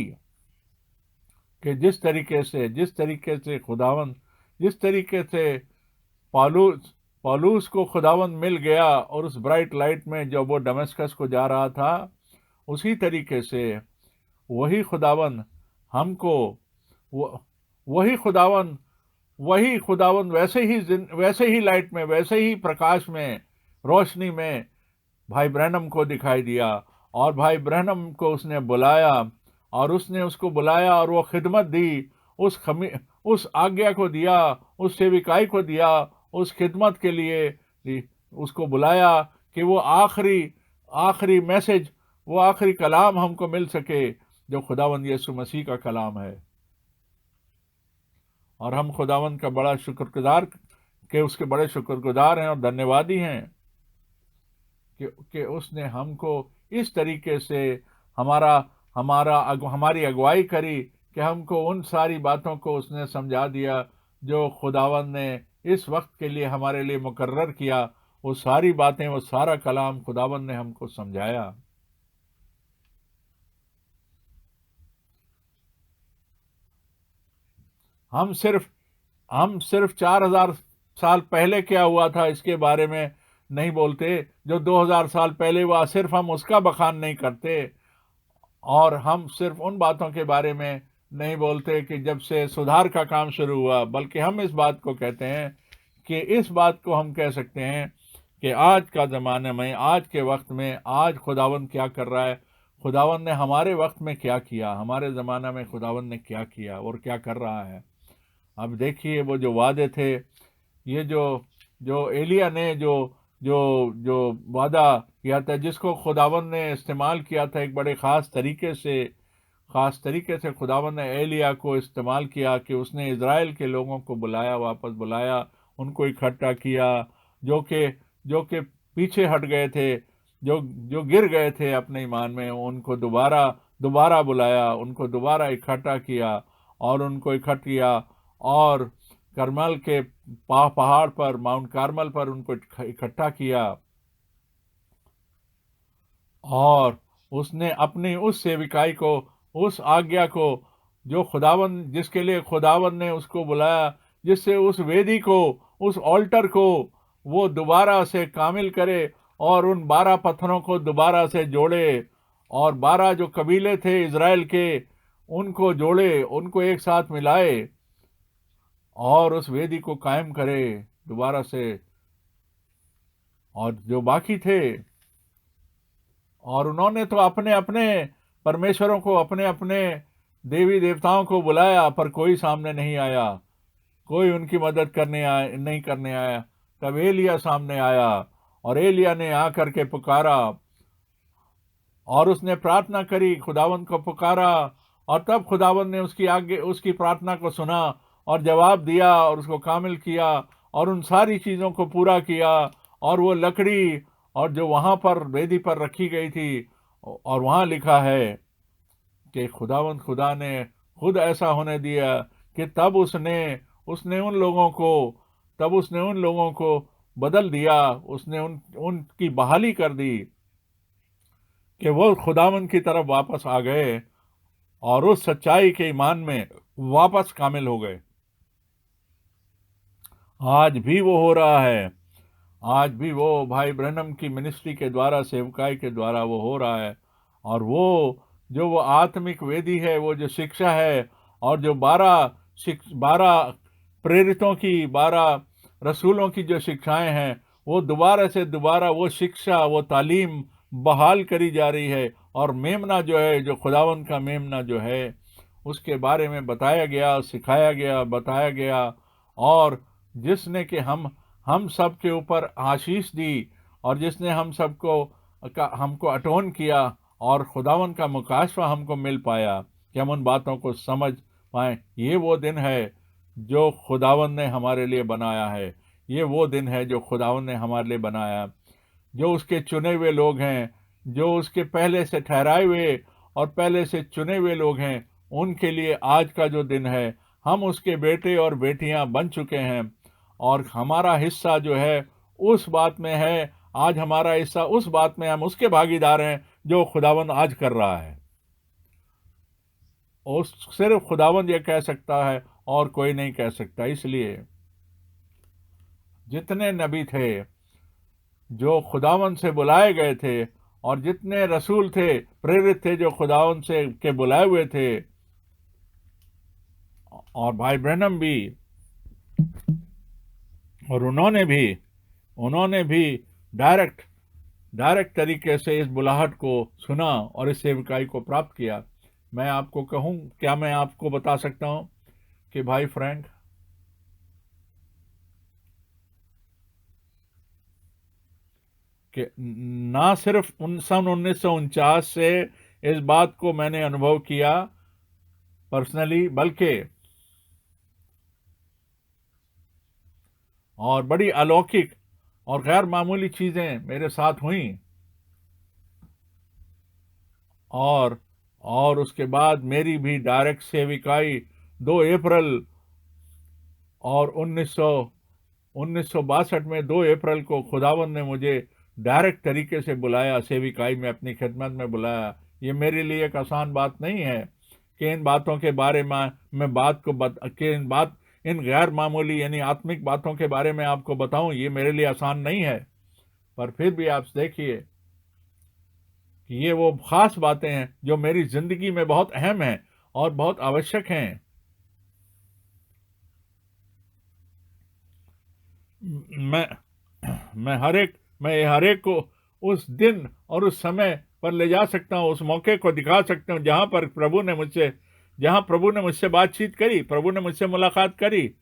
कि जिस तरीके से खुदावंद, जिस तरीके से पौलुस पौलुस को खुदावंद मिल गया, और उस ब्राइट लाइट में जब वो दमिश्क को जा रहा था, उसी तरीके से वही खुदावन हमको, वही खुदावन वही खुदावंद वैसे ही लाइट में, वैसे ही प्रकाश में, रोशनी में भाई ब्रैनम को दिखाई दिया। और भाई ब्रैनम को उसने बुलाया, और उसने उसको बुलाया और वो खिदमत दी, उस आज्ञा को दिया, उस सेविकाई को दिया, उस खिदमत के लिए उसको बुलाया कि वो आखिरी मैसेज, वो आखिरी कलाम हमको मिल सके जो खुदावंद यीशु मसीह का कलाम है। और हम खुदावंद का बड़ा शुक्रगुजार के उसके बड़े शुक्रगुजार हैं और धन्यवादी हैं कि उसने हमको इस तरीके से हमारा हमारी अगुवाई करी कि हमको उन सारी बातों को उसने समझा दिया जो खुदावंद ने इस वक्त के लिए हमारे लिए मुकर्रर किया। वो सारी बातें, वो सारा कलाम खुदावंद ने हमको समझाया। हम सिर्फ 4000 साल पहले क्या हुआ था इसके बारे में नहीं बोलते, जो 2000 साल पहले हुआ सिर्फ हम उसका बखान नहीं करते। और हम सिर्फ उन बातों के बारे में नहीं बोलते कि जब से सुधार का काम शुरू हुआ, बल्कि हम इस बात को कहते हैं कि इस बात को हम कह सकते हैं कि आज का ज़माने में, आज के वक्त में, आज खुदावंद क्या कर रहा है, खुदावंद ने हमारे वक्त में क्या किया, हमारे ज़माना में खुदावंद ने क्या किया और क्या कर रहा है। अब देखिए, वो जो वादे थे, ये जो जो एलिया ने जो जो जो वादा किया था, जिसको खुदावंद ने इस्तेमाल किया था एक बड़े ख़ास तरीके से खुदावंद ने एलिया को इस्तेमाल किया कि उसने इज़राइल के लोगों को बुलाया, वापस बुलाया, उनको इकट्ठा किया, जो कि पीछे हट गए थे, जो जो गिर गए थे अपने ईमान में, उनको दोबारा बुलाया, उनको दोबारा इकट्ठा किया, और उनको इकट्ठा किया, और करमल के पहाड़ पर, माउंट कार्मल पर उनको इकट्ठा किया। और उसने अपनी उस सेविकाई को, उस आज्ञा को, जो खुदावंद, जिसके लिए खुदावंद ने उसको बुलाया, जिससे उस वेदी को, उस ऑल्टर को वो दोबारा से कामिल करे और उन 12 पत्थरों को दोबारा से जोड़े, और 12 जो कबीले थे इज़राइल के, उनको जोड़े, उनको एक साथ मिलाए और उस वेदी को कायम करे दोबारा से। और जो बाकी थे, और उन्होंने तो अपने अपने परमेश्वरों को, अपने अपने देवी देवताओं को बुलाया, पर कोई सामने नहीं आया, कोई उनकी मदद नहीं करने आया। तब एलिया सामने आया, और एलिया ने आकर के पुकारा, और उसने प्रार्थना करी, खुदावंद को पुकारा, और तब खुदावंद ने उसकी प्रार्थना को सुना और जवाब दिया, और उसको कामिल किया, और उन सारी चीज़ों को पूरा किया। और वो लकड़ी, और जो वहाँ पर वेदी पर रखी गई थी, और वहाँ लिखा है कि खुदा ने खुद ऐसा होने दिया कि तब उसने उन लोगों को बदल दिया, उसने उनकी बहाली कर दी कि वो खुदावंद की तरफ वापस आ गए और उस सच्चाई के ईमान में वापस कामिल हो गए। आज भी वो हो रहा है, आज भी वो भाई ब्रैनम की मिनिस्ट्री के द्वारा, सेवकाई के द्वारा वो हो रहा है। और वो आत्मिक वेदी है, वो जो शिक्षा है, और जो 12 प्रेरितों की, 12 रसूलों की जो शिक्षाएं हैं, वो दोबारा वो शिक्षा, वो तालीम बहाल करी जा रही है। और मेमना जो है, जो खुदावंद का मेमना जो है, उसके बारे में बताया गया, सिखाया गया, बताया गया। और जिसने कि हम सब के ऊपर आशीष दी, और जिसने हमको अटोन किया, और खुदावन का मुकाशवा हमको मिल पाया कि हम उन बातों को समझ पाए। ये वो दिन है जो खुदावन ने हमारे लिए बनाया है, ये वो दिन है जो खुदावन ने हमारे लिए बनाया, जो उसके चुने हुए लोग हैं, जो उसके पहले से ठहराए हुए और पहले से चुने हुए लोग हैं, उनके लिए आज का जो दिन है, हम उसके बेटे और बेटियां बन चुके हैं। और हमारा हिस्सा जो है उस बात में है, आज हमारा हिस्सा उस बात में, हम उसके भागीदार हैं जो खुदावंद आज कर रहा है। और सिर्फ खुदावंद ये कह सकता है और कोई नहीं कह सकता। इसलिए जितने नबी थे जो खुदावंद से बुलाए गए थे, और जितने रसूल थे, प्रेरित थे, जो खुदावंद से के बुलाए हुए थे, और भाई ब्रैनम भी, और उन्होंने भी डायरेक्ट तरीके से इस बुलाहट को सुना और इस सेविकाई को प्राप्त किया। मैं आपको कहूं, क्या मैं आपको बता सकता हूं कि भाई फ्रैंक, कि ना सिर्फ सन 1949 से इस बात को मैंने अनुभव किया पर्सनली, बल्कि और बड़ी अलौकिक और गैर मामूली चीजें मेरे साथ हुई। और उसके बाद मेरी भी डायरेक्ट सेविकाई 2 अप्रैल और 1962 में 2 अप्रैल को खुदावंद ने मुझे डायरेक्ट तरीके से बुलाया, सेविकाई में अपनी खिदमत में बुलाया। ये मेरे लिए एक आसान बात नहीं है कि इन बातों के बारे में मैं इन गैर मामूली यानी आत्मिक बातों के बारे में आपको बताऊं। ये मेरे लिए आसान नहीं है, पर फिर भी आप देखिए कि ये वो खास बातें हैं जो मेरी जिंदगी में बहुत अहम हैं और बहुत आवश्यक हैं। मैं मैं हर एक को उस दिन और उस समय पर ले जा सकता हूं, उस मौके को दिखा सकता हूं जहां प्रभु ने मुझसे बातचीत करी, प्रभु ने मुझसे मुलाकात करी,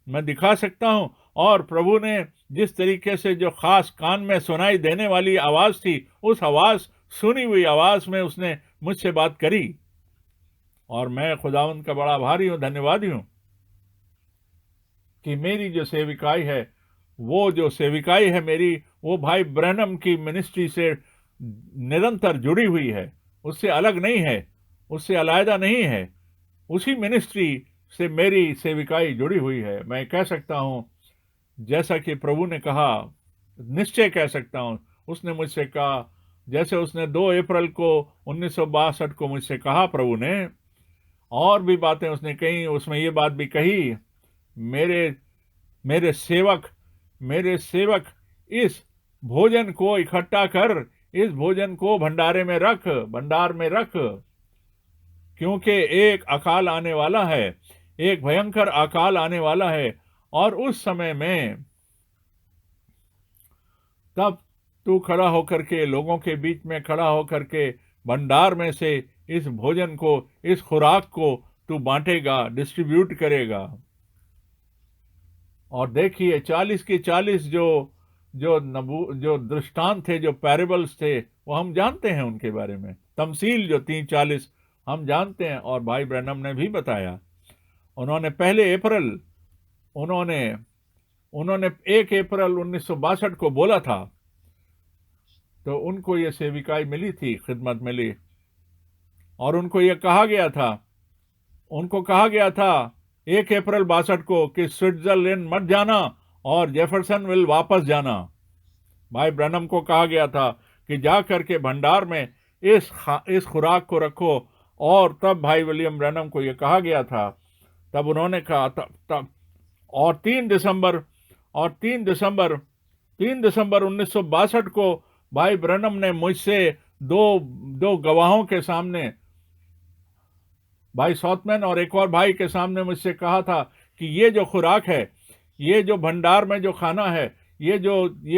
मैं दिखा सकता हूं। और प्रभु ने जिस तरीके से जो खास कान में सुनाई देने वाली आवाज थी, उस आवाज, सुनी हुई आवाज में उसने मुझसे बात करी। और मैं खुदावंद का बड़ा आभारी हूं, धन्यवादी हूं कि मेरी जो सेविकाई है, वो भाई ब्रैनम की मिनिस्ट्री से निरंतर जुड़ी हुई है, उससे अलग नहीं है, उससे अलग नहीं है। उसी मिनिस्ट्री से मेरी सेविकाई जुड़ी हुई है। मैं कह सकता हूं, जैसा कि प्रभु ने कहा, निश्चय कह सकता हूं, उसने मुझसे कहा, जैसे उसने 2 अप्रैल को 1962 को मुझसे कहा प्रभु ने, और भी बातें उसने कही, उसमें ये बात भी कही, मेरे मेरे सेवक इस भोजन को इकट्ठा कर, इस भोजन को भंडार में रख, क्योंकि एक अकाल आने वाला है, एक भयंकर अकाल आने वाला है। और उस समय में तब तू खड़ा होकर के, लोगों के बीच में खड़ा होकर के, भंडार में से इस भोजन को, इस खुराक को तू बांटेगा, डिस्ट्रीब्यूट करेगा। और देखिए 40 के 40 जो दृष्टांत थे, जो पैरेबल्स थे, वो हम जानते हैं उनके बारे में। तमसील जो 40 हम जानते हैं। और भाई ब्रैनम ने भी बताया, उन्होंने पहले अप्रैल उन्होंने उन्होंने 1 अप्रैल 1962 को बोला था, तो उनको ये सेविकाई मिली थी, खिदमत मिली। और उनको कहा गया था 1 अप्रैल 62 को कि स्विट्जरलैंड मत जाना और जेफरसन विल वापस जाना। भाई ब्रैनम को कहा गया था कि जा करके भंडार में इस खुराक को रखो। और तब भाई विलियम ब्रैनम को यह कहा गया था, तब उन्होंने कहा, तब और 3 दिसंबर 1962 को भाई ब्रैनम ने मुझसे दो गवाहों के सामने, भाई सॉथमैन और एक और भाई के सामने मुझसे कहा था कि ये जो खुराक है, ये जो भंडार में जो खाना है, ये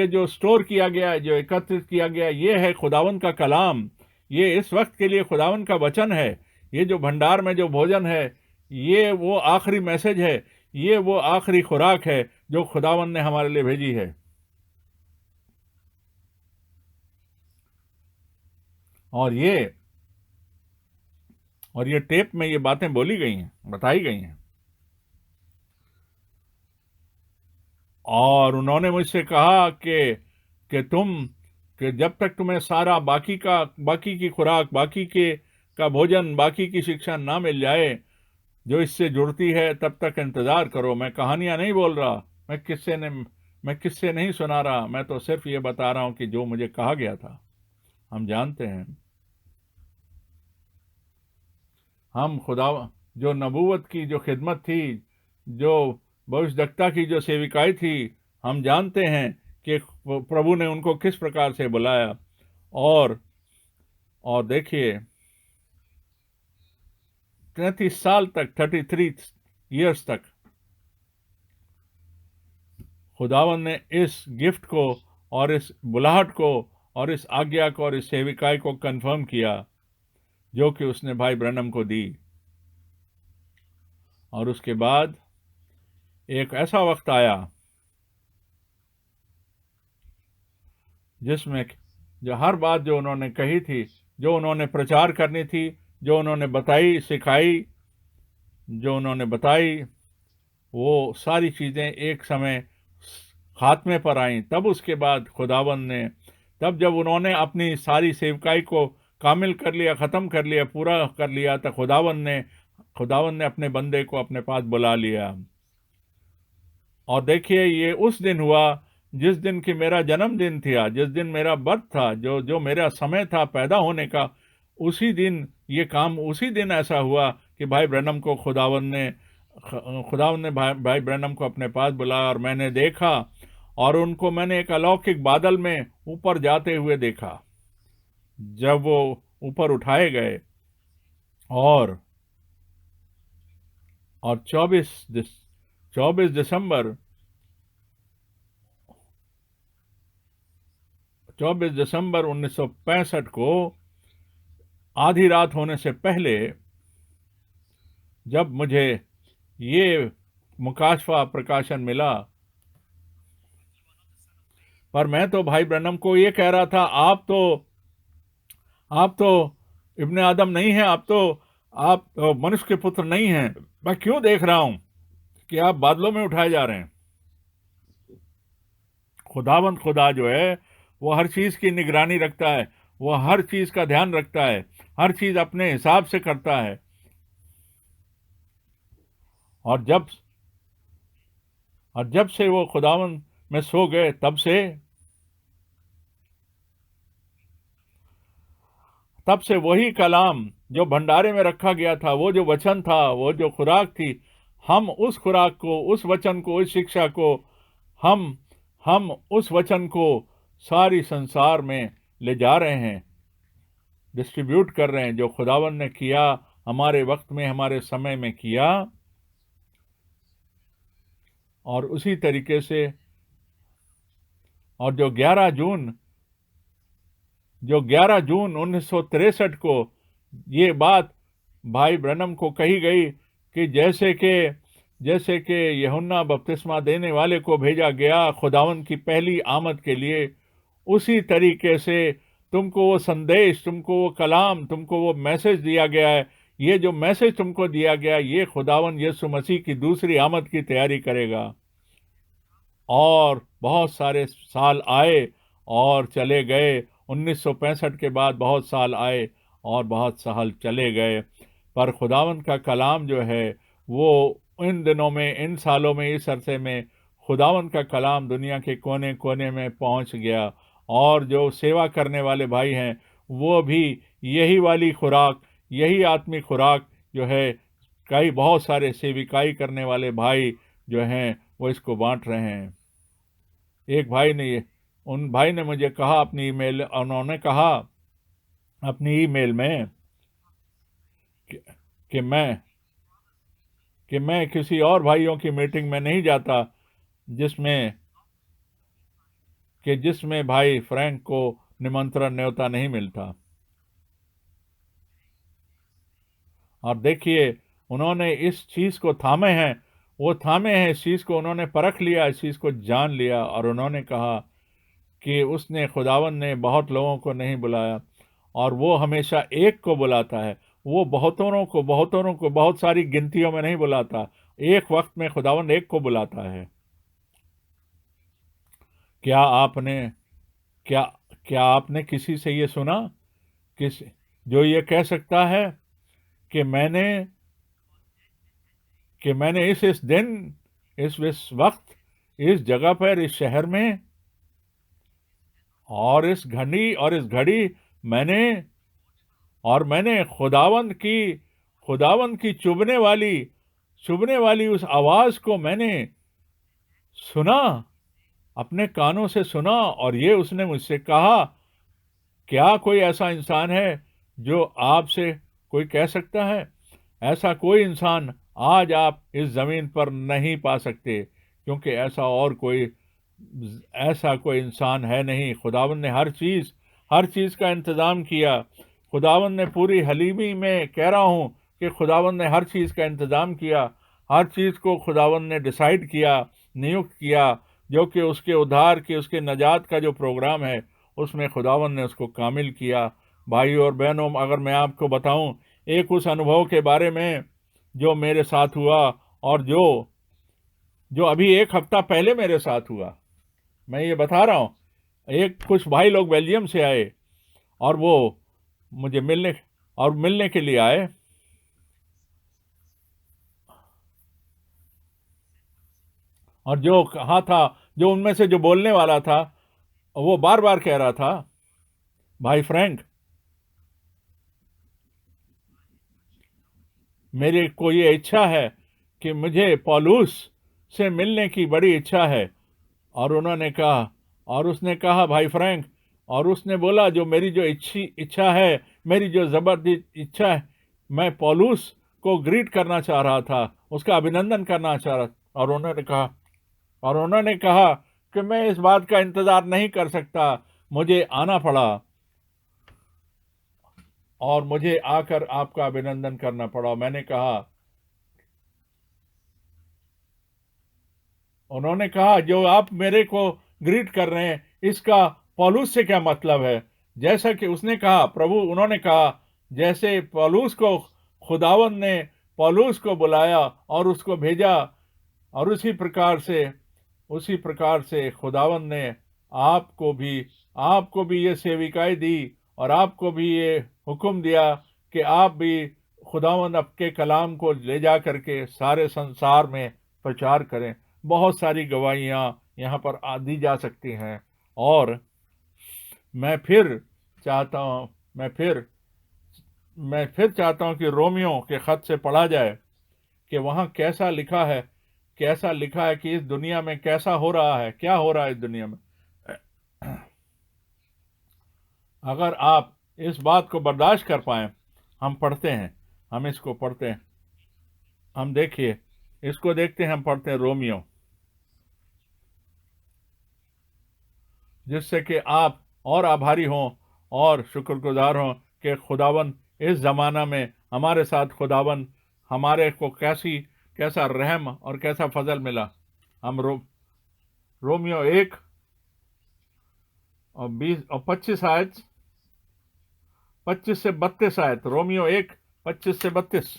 जो स्टोर किया गया है, जो एकत्रित किया गया है, ये है खुदावंद का कलाम, ये इस वक्त के लिए खुदावंद का वचन है। ये जो भंडार में जो भोजन है, ये वो आखिरी मैसेज है, ये वो आखिरी खुराक है जो खुदावंद ने हमारे लिए भेजी है। और ये टेप में ये बातें बोली गई हैं, बताई गई हैं। और उन्होंने मुझसे कहा कि जब तक तुम्हें सारा बाकी की खुराक, का भोजन, बाकी की शिक्षा ना मिल जाए जो इससे जुड़ती है, तब तक इंतजार करो। मैं कहानियां नहीं बोल रहा, मैं किस्से नहीं सुना रहा, मैं तो सिर्फ ये बता रहा हूं कि जो मुझे कहा गया था। हम जानते हैं, हम खुदा जो नबूवत की जो खिदमत थी, जो भविष्यद्वक्ता की जो सेविकाई थी, हम जानते हैं कि प्रभु ने उनको किस प्रकार से बुलाया। और देखिए 33 साल तक, 33 ईयर्स तक खुदावन ने इस गिफ्ट को और इस बुलाहट को और इस आज्ञा को और इस सेविकाई को कंफर्म किया जो कि उसने भाई ब्रैनम को दी। और उसके बाद एक ऐसा वक्त आया जिसमें जो हर बात जो उन्होंने कही थी, जो उन्होंने प्रचार करनी थी, जो उन्होंने बताई सिखाई, जो उन्होंने बताई, वो सारी चीज़ें एक समय खात्मे पर आईं। तब उसके बाद खुदावन ने, तब जब उन्होंने अपनी सारी सेवकाई को कामिल कर लिया, ख़त्म कर लिया, पूरा कर लिया, तो खुदावन ने अपने बंदे को अपने पास बुला लिया। और देखिए, ये उस दिन हुआ जिस दिन की मेरा जन्मदिन था, जिस दिन मेरा बर्थ था, जो मेरा समय था पैदा होने का, उसी दिन ये काम, उसी दिन ऐसा हुआ कि भाई ब्रैनम को खुदावन ने भाई ब्रैनम को अपने पास बुलाया। और मैंने देखा, और उनको मैंने एक अलौकिक बादल में ऊपर जाते हुए देखा। जब वो ऊपर उठाए गए और 24 दिसंबर 1965 को आधी रात होने से पहले जब मुझे ये मुकाशफा प्रकाशन मिला, पर मैं तो भाई ब्रैनम को ये कह रहा था, आप तो इब्ने आदम नहीं हैं, आप मनुष्य के पुत्र नहीं हैं। मैं क्यों देख रहा हूं कि आप बादलों में उठाए जा रहे हैं। खुदावंद खुदा जो है वो हर चीज की निगरानी रखता है, वो हर चीज का ध्यान रखता है, हर चीज अपने हिसाब से करता है। और जब से वो खुदावंद में सो गए, तब से वही कलाम जो भंडारे में रखा गया था, वो जो वचन था, वो जो खुराक थी, हम उस खुराक को, उस वचन को, उस शिक्षा को, हम उस वचन को सारी संसार में ले जा रहे हैं, डिस्ट्रीब्यूट कर रहे हैं। जो खुदावन ने किया, हमारे वक्त में, हमारे समय में किया। और उसी तरीके से, और जो 11 जून 1963 को ये बात भाई ब्रैनम को कही गई कि जैसे कि यूहन्ना बपतिस्मा देने वाले को भेजा गया खुदावन की पहली आमद के लिए, उसी तरीके से तुमको वो संदेश, तुमको वो कलाम, तुमको वो मैसेज दिया गया है। ये जो मैसेज तुमको दिया गया, ये खुदावन यीशु मसीह की दूसरी आमद की तैयारी करेगा। और बहुत सारे साल आए और चले गए। 1965 के बाद बहुत साल आए और बहुत साल चले गए, पर खुदावन का कलाम जो है वो इन दिनों में, इन सालों में, इस अरसे में खुदावन का कलाम दुनिया के कोने कोने में पहुंच गया। और जो सेवा करने वाले भाई हैं वो भी यही वाली खुराक, यही आत्मिक खुराक जो है, कई बहुत सारे सेविकाई करने वाले भाई जो हैं वो इसको बांट रहे हैं। उन भाई ने मुझे कहा उन्होंने कहा अपनी ईमेल में कि, कि मैं कि मैं किसी और भाइयों की मीटिंग में नहीं जाता जिसमें भाई फ्रैंक को निमंत्रण न्योता नहीं मिलता। और देखिए, उन्होंने इस चीज को थामे हैं, इस चीज को उन्होंने परख लिया, इस चीज को जान लिया। और उन्होंने कहा कि खुदावन ने बहुत लोगों को नहीं बुलाया, और वो हमेशा एक को बुलाता है। वो बहुतों को बहुत सारी गिनतियों में नहीं बुलाता, एक वक्त में खुदावन एक को बुलाता है। क्या आपने क्या क्या आपने किसी से ये सुना जो ये कह सकता है कि मैंने इस दिन, इस वक्त, इस जगह पर, इस शहर में और इस घड़ी मैंने खुदावंद की चुभने वाली उस आवाज को मैंने सुना, अपने कानों से सुना। और ये उसने मुझसे कहा, क्या कोई ऐसा इंसान है जो आपसे कोई कह सकता है? ऐसा कोई इंसान आज आप इस जमीन पर नहीं पा सकते, क्योंकि ऐसा और कोई ऐसा कोई इंसान है नहीं। खुदावंद ने हर चीज़ का इंतज़ाम किया। खुदावंद ने पूरी हलीमी में कह रहा हूँ कि खुदावंद ने हर चीज़ का इंतज़ाम किया। हर चीज़ को खुदावंद ने डिसाइड किया, नियुक्त किया, जो कि उसके उद्धार की, उसके नजात का जो प्रोग्राम है, उसमें खुदावंद ने उसको कामिल किया। भाई और बहनों, अगर मैं आपको बताऊं एक उस अनुभव के बारे में जो मेरे साथ हुआ, और जो जो अभी एक हफ्ता पहले मेरे साथ हुआ, मैं ये बता रहा हूँ। कुछ भाई लोग बेल्जियम से आए, और वो मुझे मिलने के लिए आए। और जो कहा था, जो उनमें से जो बोलने वाला था, वो बार बार कह रहा था, भाई फ्रैंक, मेरे को ये इच्छा है कि मुझे पौलुस से मिलने की बड़ी इच्छा है। और उन्होंने कहा, और उसने कहा, भाई फ्रैंक, और उसने बोला, जो मेरी जो इच्छा है, मेरी जो जबरदस्त इच्छा है, मैं पौलुस को ग्रीट करना चाह रहा था, उसका अभिनंदन करना चाह रहा था। और उन्होंने कहा कि मैं इस बात का इंतजार नहीं कर सकता, मुझे आना पड़ा, और मुझे आकर आपका अभिनंदन करना पड़ा। मैंने कहा, उन्होंने कहा, जो आप मेरे को ग्रीट कर रहे हैं, इसका पौलुस से क्या मतलब है? जैसा कि उसने कहा, उन्होंने कहा, जैसे पौलुस को खुदावंद ने पौलुस को बुलाया और उसको भेजा, और उसी प्रकार से खुदावंद ने आपको भी ये सेविकाई दी, और आपको भी ये हुक्म दिया कि आप भी खुदावंद आपके कलाम को ले जा करके सारे संसार में प्रचार करें। बहुत सारी गवाहियां यहाँ पर दी जा सकती हैं। और मैं फिर चाहता हूँ मैं फिर चाहता हूँ कि रोमियो के खत से पढ़ा जाए कि वहाँ कैसा लिखा है कि इस दुनिया में कैसा हो रहा है, क्या हो रहा है इस दुनिया में। अगर आप इस बात को बर्दाश्त कर पाए, हम इसको पढ़ते हैं। हम देखिए, इसको देखते हैं, हम पढ़ते हैं रोमियो, जिससे कि आप और आभारी हों और शुक्रगुजार हों कि खुदावन इस जमाना में हमारे साथ, खुदावन हमारे को कैसा रहम और कैसा फजल मिला। हम रोमियो 1 और 20 और 25 आयत, 25 से 32 आयत, रोमियो 1, 25 से 32।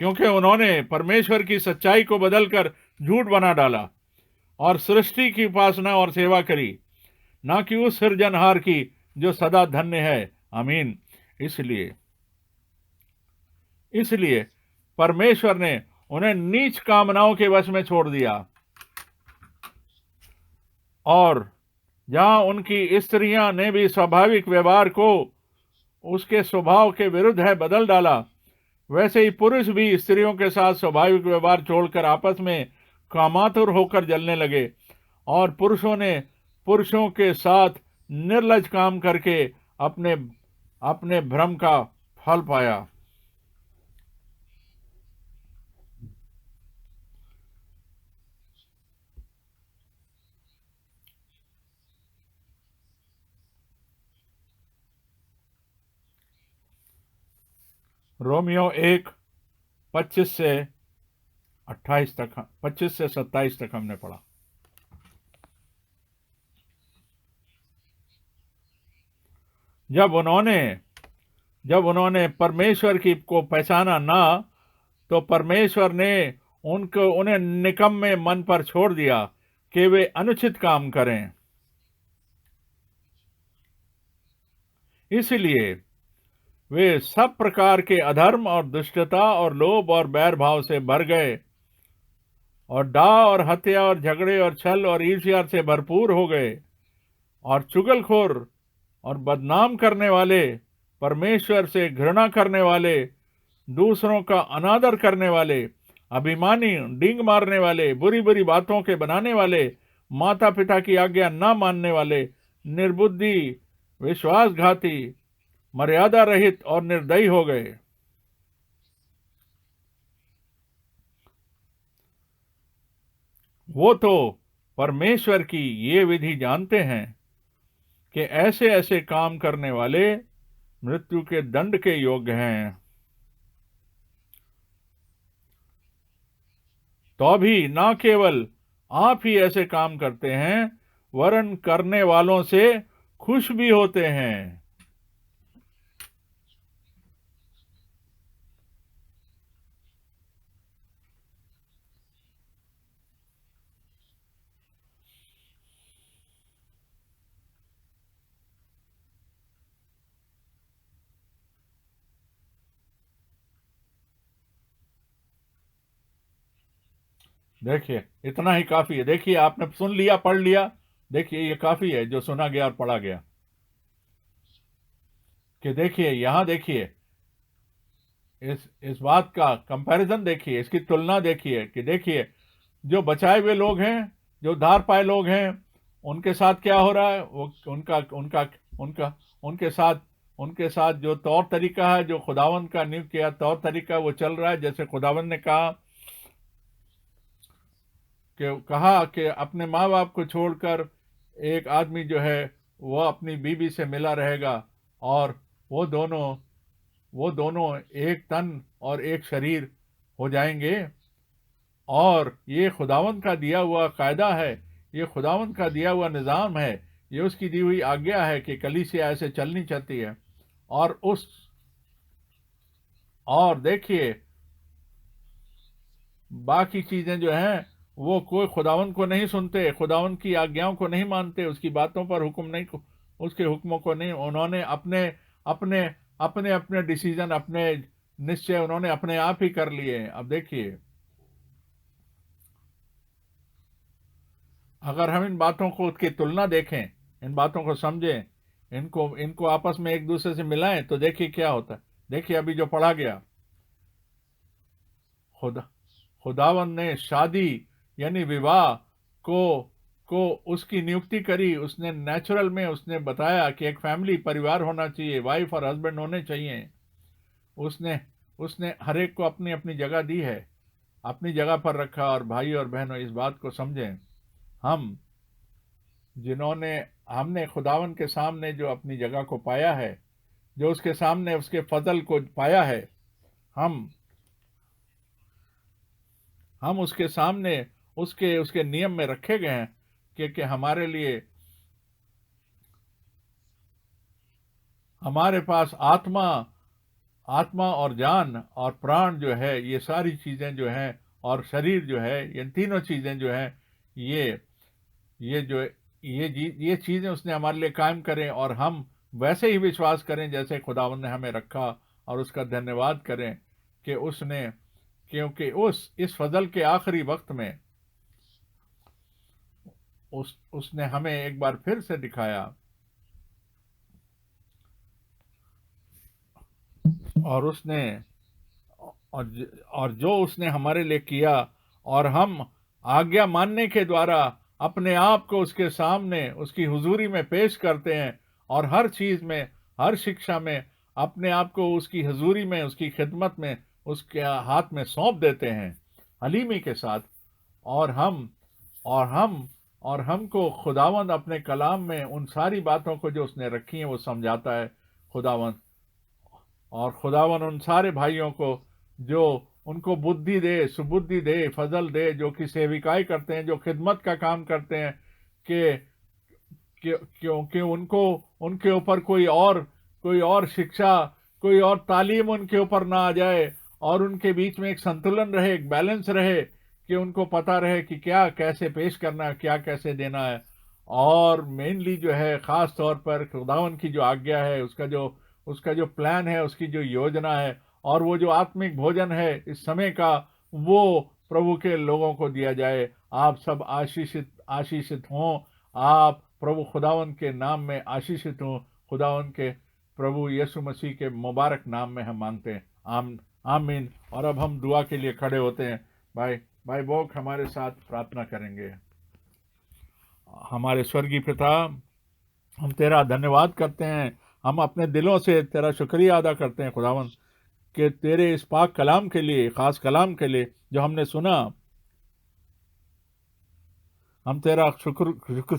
क्योंकि उन्होंने परमेश्वर की सच्चाई को बदलकर झूठ बना डाला, और सृष्टि की उपासना और सेवा करी, ना कि उस सृजनहार की जो सदा धन्य है। आमीन। इसलिए इसलिए परमेश्वर ने उन्हें नीच कामनाओं के वश में छोड़ दिया, और जहां उनकी स्त्रियां ने भी स्वाभाविक व्यवहार को उसके स्वभाव के विरुद्ध है बदल डाला, वैसे ही पुरुष भी स्त्रियों के साथ स्वाभाविक व्यवहार छोड़कर आपस में कामातुर होकर जलने लगे, और पुरुषों ने पुरुषों के साथ निर्लज काम करके अपने अपने भ्रम का फल पाया। रोमियो 1, 25 से 27 तक हमने पढ़ा। जब उन्होंने परमेश्वर की को पहचाना ना, तो परमेश्वर ने उन्हें निकम्मे मन पर छोड़ दिया कि वे अनुचित काम करें। इसलिए वे सब प्रकार के अधर्म और दुष्टता और लोभ और बैर भाव से भर गए, और डाह और हत्या और झगड़े और छल और ईर्ष्या से भरपूर हो गए, और चुगलखोर और बदनाम करने वाले, परमेश्वर से घृणा करने वाले, दूसरों का अनादर करने वाले, अभिमानी, डींग मारने वाले, बुरी बुरी बातों के बनाने वाले, माता पिता की आज्ञा न मानने वाले, निर्बुद्धि, विश्वासघाती, मर्यादा रहित और निर्दयी हो गए। वो तो परमेश्वर की ये विधि जानते हैं कि ऐसे ऐसे काम करने वाले मृत्यु के दंड के योग्य हैं। तो भी ना केवल आप ही ऐसे काम करते हैं, वरन करने वालों से खुश भी होते हैं। देखिए, इतना ही काफी है। देखिए, आपने सुन लिया, पढ़ लिया। देखिए, ये काफी है जो सुना गया और पढ़ा गया। कि देखिए, यहां देखिए, इस बात का कंपैरिजन देखिए, इसकी तुलना देखिए कि देखिए, जो बचाए हुए लोग हैं, जो उद्धार पाए लोग हैं, उनके साथ क्या हो रहा है। वो उनका उनका उनका उनके साथ जो तौर तरीका है, जो खुदावंद का नियुक्त किया तौर तरीका, वो चल रहा है। जैसे खुदावंद ने कहा कि अपने माँ बाप को छोड़कर एक आदमी जो है वो अपनी बीवी से मिला रहेगा, और वो दोनों वो दोनों एक तन और एक शरीर हो जाएंगे। और ये खुदावंद का दिया हुआ कायदा है, ये खुदावंद का दिया हुआ निज़ाम है, ये उसकी दी हुई आज्ञा है कि कलीसिया ऐसे चलनी चाहती है। और उस और देखिए, बाकी चीजें जो हैं, वो कोई खुदावंद को नहीं सुनते, खुदावंद की आज्ञाओं को नहीं मानते, उसकी बातों पर हुक्म नहीं, उसके हुक्मों को नहीं। उन्होंने अपने अपने अपने अपने डिसीजन, अपने निश्चय उन्होंने अपने आप ही कर लिए। अब देखिए, अगर हम इन बातों को की तुलना देखें, इन बातों को समझें, इनको इनको आपस में एक दूसरे से मिलाएं, तो देखिए क्या होता है। देखिए, अभी जो पढ़ा गया, खुदा खुदावन ने शादी यानी विवाह को को उसकी नियुक्ति करी। उसने नेचुरल में उसने बताया कि एक फैमिली परिवार होना चाहिए, वाइफ और हस्बैंड होने चाहिए। उसने उसने हर एक को अपनी अपनी जगह दी है, अपनी जगह पर रखा। और भाई और बहनों, इस बात को समझें, हम जिन्होंने हमने खुदावन के सामने जो अपनी जगह को पाया है, जो उसके सामने उसके फजल को पाया है, हम हम उसके सामने उसके उसके नियम में रखे गए हैं कि हमारे लिए, हमारे पास आत्मा आत्मा और जान और प्राण जो है, ये सारी चीजें जो हैं, और शरीर जो है, ये तीनों चीजें जो हैं, ये ये जो ये चीजें उसने हमारे लिए कायम करें, और हम वैसे ही विश्वास करें जैसे खुदावंद ने हमें रखा, और उसका धन्यवाद करें कि उसने, क्योंकि इस फजल के आखिरी वक्त में उसने हमें एक बार फिर से दिखाया, और उसने और जो उसने हमारे लिए किया, और हम आज्ञा मानने के द्वारा अपने आप को उसके सामने उसकी हुजूरी में पेश करते हैं, और हर चीज में, हर शिक्षा में अपने आप को उसकी हुजूरी में, उसकी खिदमत में, उसके हाथ में सौंप देते हैं हलीमी के साथ। और हम और हम और हमको खुदावंद अपने कलाम में उन सारी बातों को जो उसने रखी हैं वो समझाता है खुदावंद। और खुदावन उन सारे भाइयों को जो उनको बुद्धि दे, सुबुद्धि दे, फजल दे, जो कि सेविकाई करते हैं, जो खिदमत का काम करते हैं, कि क्योंकि उनको उनके ऊपर कोई और शिक्षा, कोई और तालीम उनके ऊपर ना आ जाए, और उनके बीच में एक संतुलन रहे, एक बैलेंस रहे, कि उनको पता रहे कि क्या कैसे पेश करना है, क्या कैसे देना है। और मेनली जो है, खास तौर पर खुदावन की जो आज्ञा है, उसका जो प्लान है, उसकी जो योजना है, और वो जो आत्मिक भोजन है इस समय का, वो प्रभु के लोगों को दिया जाए। आप सब आशीषित आशीषित हों। आप प्रभु खुदावन के नाम में आशीषित हों। खुदावन के प्रभु यीशु मसीह के मुबारक नाम में हम मांगते हैं। आमीन। और अब हम दुआ के लिए खड़े होते हैं। भाई भाई बोक हमारे साथ प्रार्थना करेंगे। हमारे स्वर्गीय पिता, हम तेरा धन्यवाद करते हैं, हम अपने दिलों से तेरा शुक्रिया अदा करते हैं खुदावन, कि तेरे इस पाक कलाम के लिए, खास कलाम के लिए जो हमने सुना, हम तेरा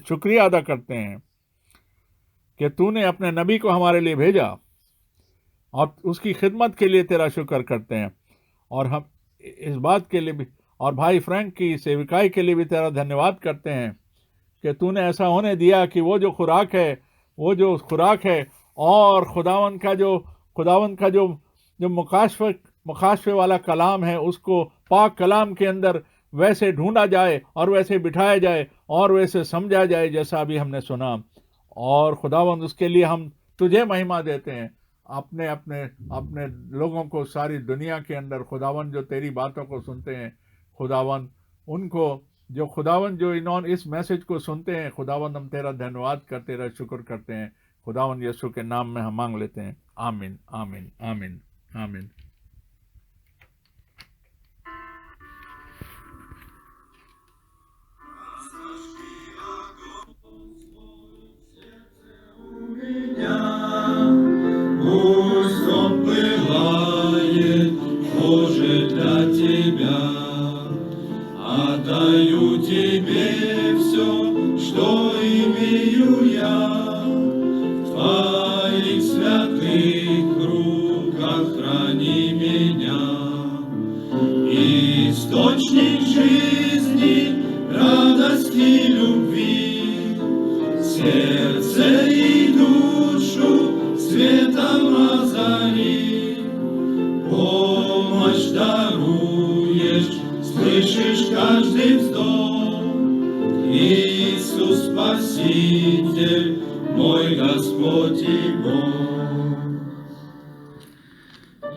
शुक्रिया अदा करते हैं कि तूने अपने नबी को हमारे लिए भेजा और उसकी खिदमत के लिए तेरा शुक्र करते हैं। और हम इस बात के लिए भी और भाई फ्रैंक की सेविकाई के लिए भी तेरा धन्यवाद करते हैं कि तूने ऐसा होने दिया कि वो जो खुराक है और खुदावन का जो मुकाशफे वाला कलाम है उसको पाक कलाम के अंदर वैसे ढूंढा जाए और वैसे बिठाया जाए और वैसे समझा जाए जैसा अभी हमने सुना। और खुदावंद उसके लिए हम तुझे महिमा देते हैं। अपने अपने अपने लोगों को सारी दुनिया के अंदर खुदावंद जो तेरी बातों को सुनते हैं, खुदावंद उनको जो इन्होंने इस मैसेज को सुनते हैं, खुदावंद हम तेरा धन्यवाद करते रहे, शुक्र करते हैं। खुदावंद यीशु के नाम में हम मांग लेते हैं, आमीन आमीन आमीन आमीन। Пусть он пылает, Боже, для Тебя. Отдаю Тебе все, что имею я. В Твоих святых руках храни меня. Источник жизни, радости, любви, сердце и душу светом озари. Помощь даруешь, слышишь каждый вздох. Иисус Спаситель, мой Господь и Бог.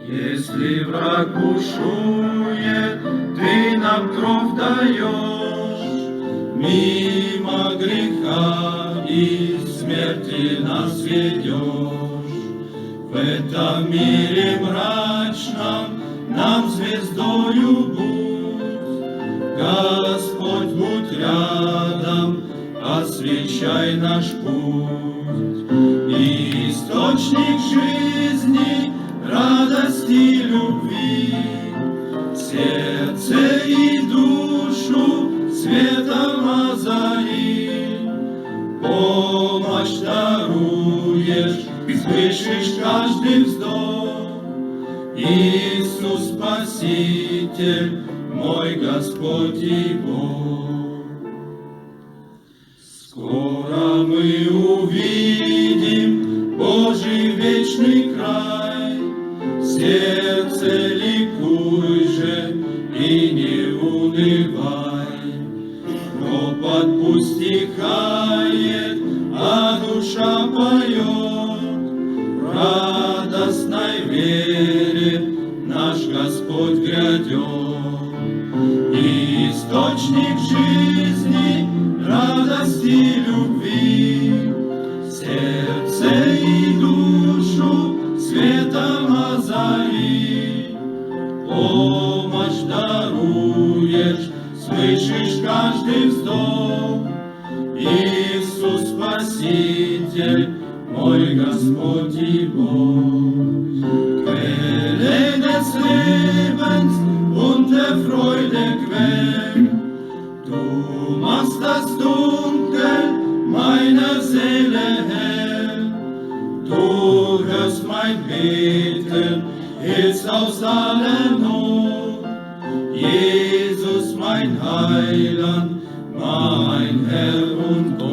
Если враг бушует, Ты нам кровь даешь, мимо греха и смерти нас ведешь. В этом мире мрачном нам звездою будь. Господь, будь рядом, освещай наш путь. Источник жизни, радости, любви, сердце и душу светом озари. Помощь даруешь, слышишь каждый вздох. Иисус Спаситель, мой Господь и Бог. Скоро мы увидим Божий вечный край. Сердце ликуй же и не унывай. Ропот пусть стихает, а душа поет. В радостной вере наш Господь грядет. Источник жизни, радости, любви, сердце и душу светом озари. Помощь даруешь, слышишь каждый вздох. Иисус Спаситель, moj Gospod i Bog. Quelle des Lebens und der Freude Quell, du machst das Dunkel meiner Seele hell. Du hörst mein Beten, hilfst aus aller Not. Jesus, mein Heiland, mein Herr und Gott.